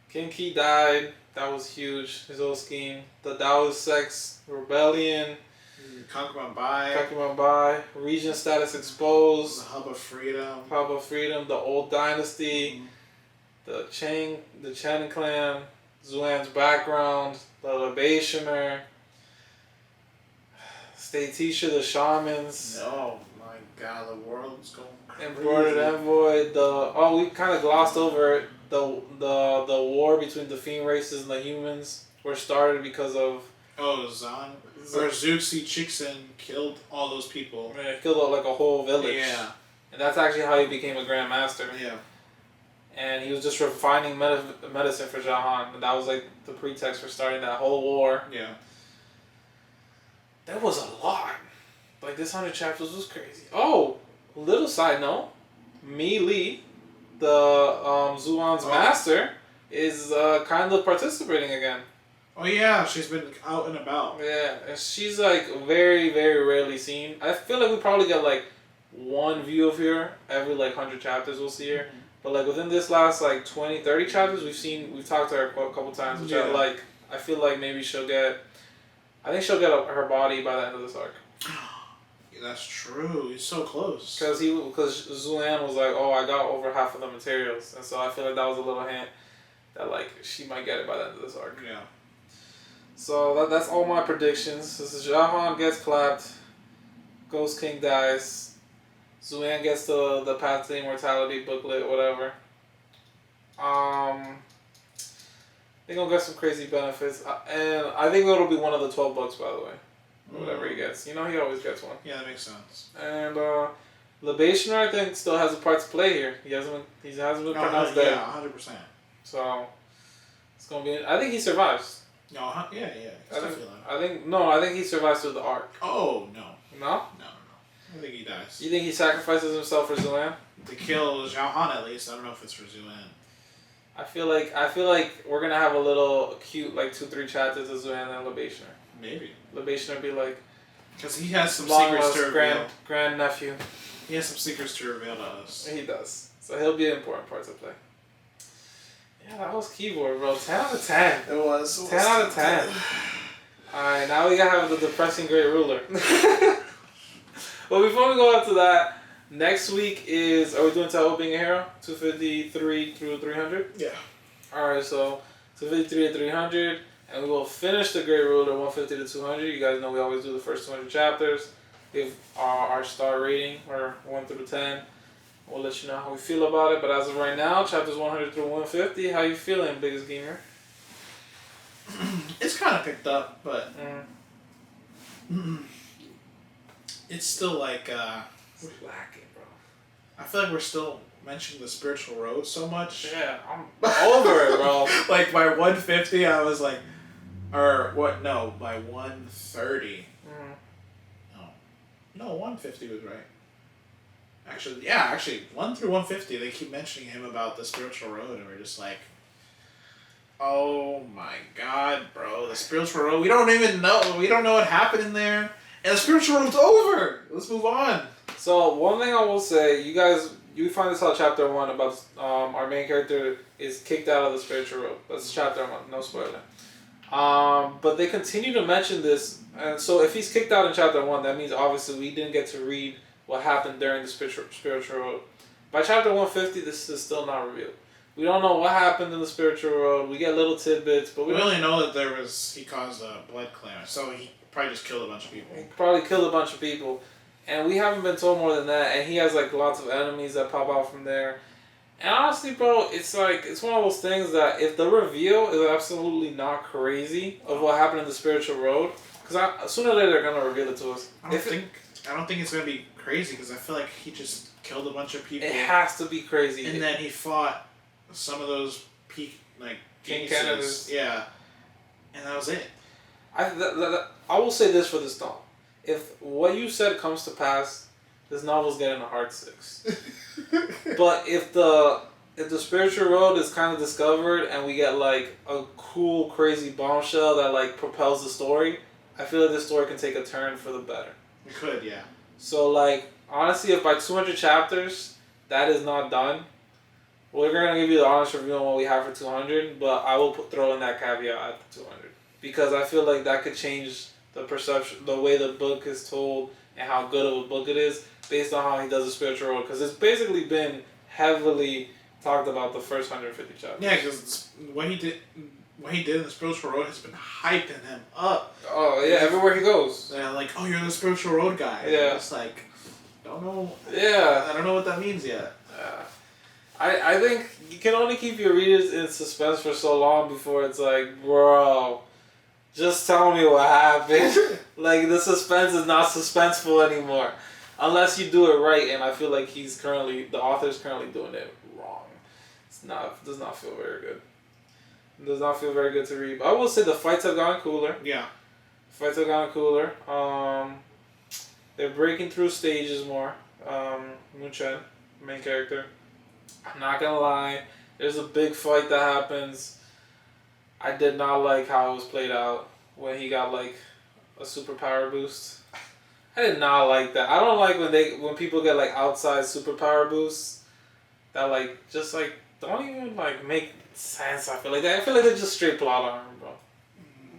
King Key died. That was huge. His whole scheme. The Taoist Sex Rebellion. Concubine Bai. Region status exposed. The Hub of Freedom. The Old Dynasty. The Chen clan. Xuan's background. The Libationer. State Teacher, the Shamans. Oh my god, the world's going crazy. Embroidered Envoy. We kind of glossed over it. The war between the fiend races and the humans were started because of Zan or Zuxi Chixin killed all those people. Yeah, killed like a whole village. Yeah, and that's actually how he became a Grandmaster. Yeah, and he was just refining medicine for Zhao Han, and that was like the pretext for starting that whole war. Yeah, that was a lot. Like this 100 chapters was crazy. Oh, little side note, Mi Li Zuan's master is kind of participating again. Oh yeah, she's been out and about. Yeah, and she's like very, very rarely seen. I feel like we probably get like one view of her every like 100 chapters we'll see her. But like within this last like 20, 30 chapters we've talked to her a couple times, which I feel like maybe she'll get her body by the end of this arc. Yeah, that's true. He's so close. Because Zuan was like, oh, I got over half of the materials, and so I feel like that was a little hint that like she might get it by the end of this arc. Yeah. So that's all my predictions. This is Jahan gets clapped, Ghost King dies, Zuan gets the Path to Immortality booklet, whatever. They're gonna get some crazy benefits, and I think it'll be one of the 12 bucks, by the way. Whatever he gets. You know, he always gets one. Yeah, that makes sense. And Libationer, I think, still has a part to play here. He hasn't been pronounced dead. Yeah, 100%. So it's gonna be. I think he survives. No, yeah. I think he survives through the arc. Oh no. No. No. I think he dies. You think he sacrifices himself for Zuan? To kill Jahan, at least. I don't know if it's for Zuan. I feel like we're gonna have a little cute like 2-3 chapters of Zuan and Libationer. Maybe. Libationer be like. Because he has some secrets to reveal. Grand nephew. He has some secrets to reveal to us. He does. So he'll be an important part to play. Yeah, that was keyboard, bro. 10 out of 10. It was. 10 out of 10. Alright, now we gotta have the depressing Great Ruler. Well, before we go on to that, next week are we doing Tao being a hero? 253 through 300? Yeah. Alright, so 253 to 300, and we will finish the Great Ruler 150 to 200. You guys know we always do the first 200 chapters. Give our star rating, or 1 through 10. We'll let you know how we feel about it. But as of right now, chapters 100 through 150, how you feeling, biggest gamer? It's kind of picked up, but it's still like We're lacking, bro. I feel like we're still mentioning the spiritual road so much. Yeah, I'm over it, bro. Like by 150, I was like, or what? No, by 130. No, 150 was right. Actually, 1 through 150, they keep mentioning him about the spiritual road, and we're just like, oh my god, bro, the spiritual road. We don't know what happened in there, and the spiritual road's over. Let's move on. So one thing I will say, you find this out chapter 1 about our main character is kicked out of the spiritual road. That's chapter 1, no spoiler. But they continue to mention this, and so if he's kicked out in chapter 1, that means obviously we didn't get to read what happened during the spiritual road. By chapter 150, this is still not revealed. We don't know what happened in the spiritual road. We get little tidbits, but we only know that he caused a blood clearance, so he probably just killed a bunch of people. He probably killed a bunch of people, and we haven't been told more than that. And he has like lots of enemies that pop out from there. And honestly, bro, it's one of those things that if the reveal is absolutely not crazy of what happened in the spiritual road, because sooner or later they're gonna reveal it to us. I don't think it's gonna be crazy because I feel like he just killed a bunch of people. It has to be crazy. And then he fought some of those King Canada's. Yeah, and that was it. I will say this for this novel: if what you said comes to pass, this novel's getting a hard 6. But if the spiritual road is kind of discovered and we get like a cool, crazy bombshell that like propels the story, I feel like this story can take a turn for the better. It could, yeah. So like honestly, if by 200 chapters that is not done, we're gonna give you the honest review on what we have for 200. But I will throw in that caveat at the 200 because I feel like that could change the perception, the way the book is told, and how good of a book it is based on how he does the spiritual road. Because it's basically been heavily talked about the first 150 chapters. Yeah, because what he did in the spiritual road has been hyping him up. Oh yeah, everywhere he goes. Yeah, like, oh, you're the spiritual road guy. Yeah. It's like, don't know. Yeah. I don't know what that means yet. Yeah. I think you can only keep your readers in suspense for so long before it's like, bro, just tell me what happened. Like, the suspense is not suspenseful anymore. Unless you do it right, and I feel like the author's currently doing it wrong. Does not feel very good. It does not feel very good to read. But I will say the fights have gotten cooler. Yeah. Fights have gotten cooler. They're breaking through stages more. Muchen, main character. I'm not gonna lie. There's a big fight that happens. I did not like how it was played out when he got like a superpower boost. I did not like that. I don't like when people get like outside superpower boosts that like just like don't even like make sense. I feel like they're just straight plot armor, bro.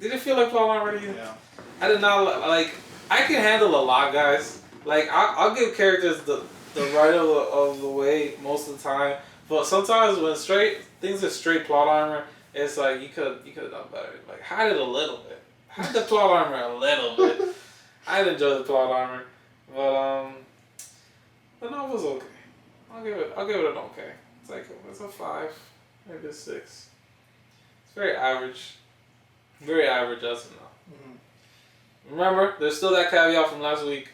Did it feel like plot armor to you? Yeah. I did not like. I can handle a lot, guys. Like I'll give characters the right of the way most of the time, but sometimes when things are straight plot armor, it's like you could have done better. Like hide it a little bit. Hide the plot armor a little bit. I'd enjoy the plot armor, but no, it was okay. I'll give it an okay. It's a 5, maybe a 6. It's very average as of now. Mm-hmm. Remember, there's still that caveat from last week.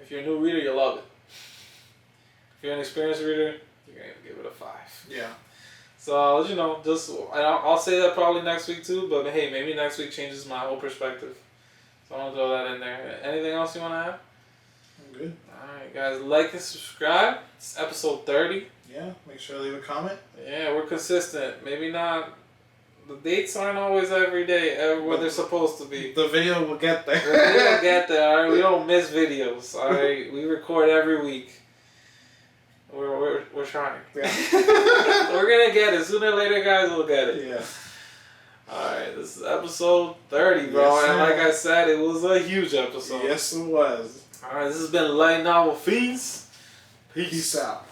If you're a new reader, you'll love it. If you're an experienced reader, you're gonna give it a 5. Yeah. So I'll say that probably next week too. But hey, maybe next week changes my whole perspective. So I'm gonna throw that in there. Anything else you wanna add? I'm good. Alright, guys, like and subscribe. It's episode 30. Yeah. Make sure to leave a comment. Yeah, we're consistent. Maybe not. The dates aren't always every day where they're supposed to be. The video will get there. The video will get there. Alright, we don't miss videos. Alright, we record every week. We're trying. Yeah. We're gonna get it sooner or later, guys. We'll get it. Yeah. Alright, this is episode 30, bro. Yes, and like I said, it was a huge episode. Yes, it was. Alright, this has been Light Novel Fiends. Peace out.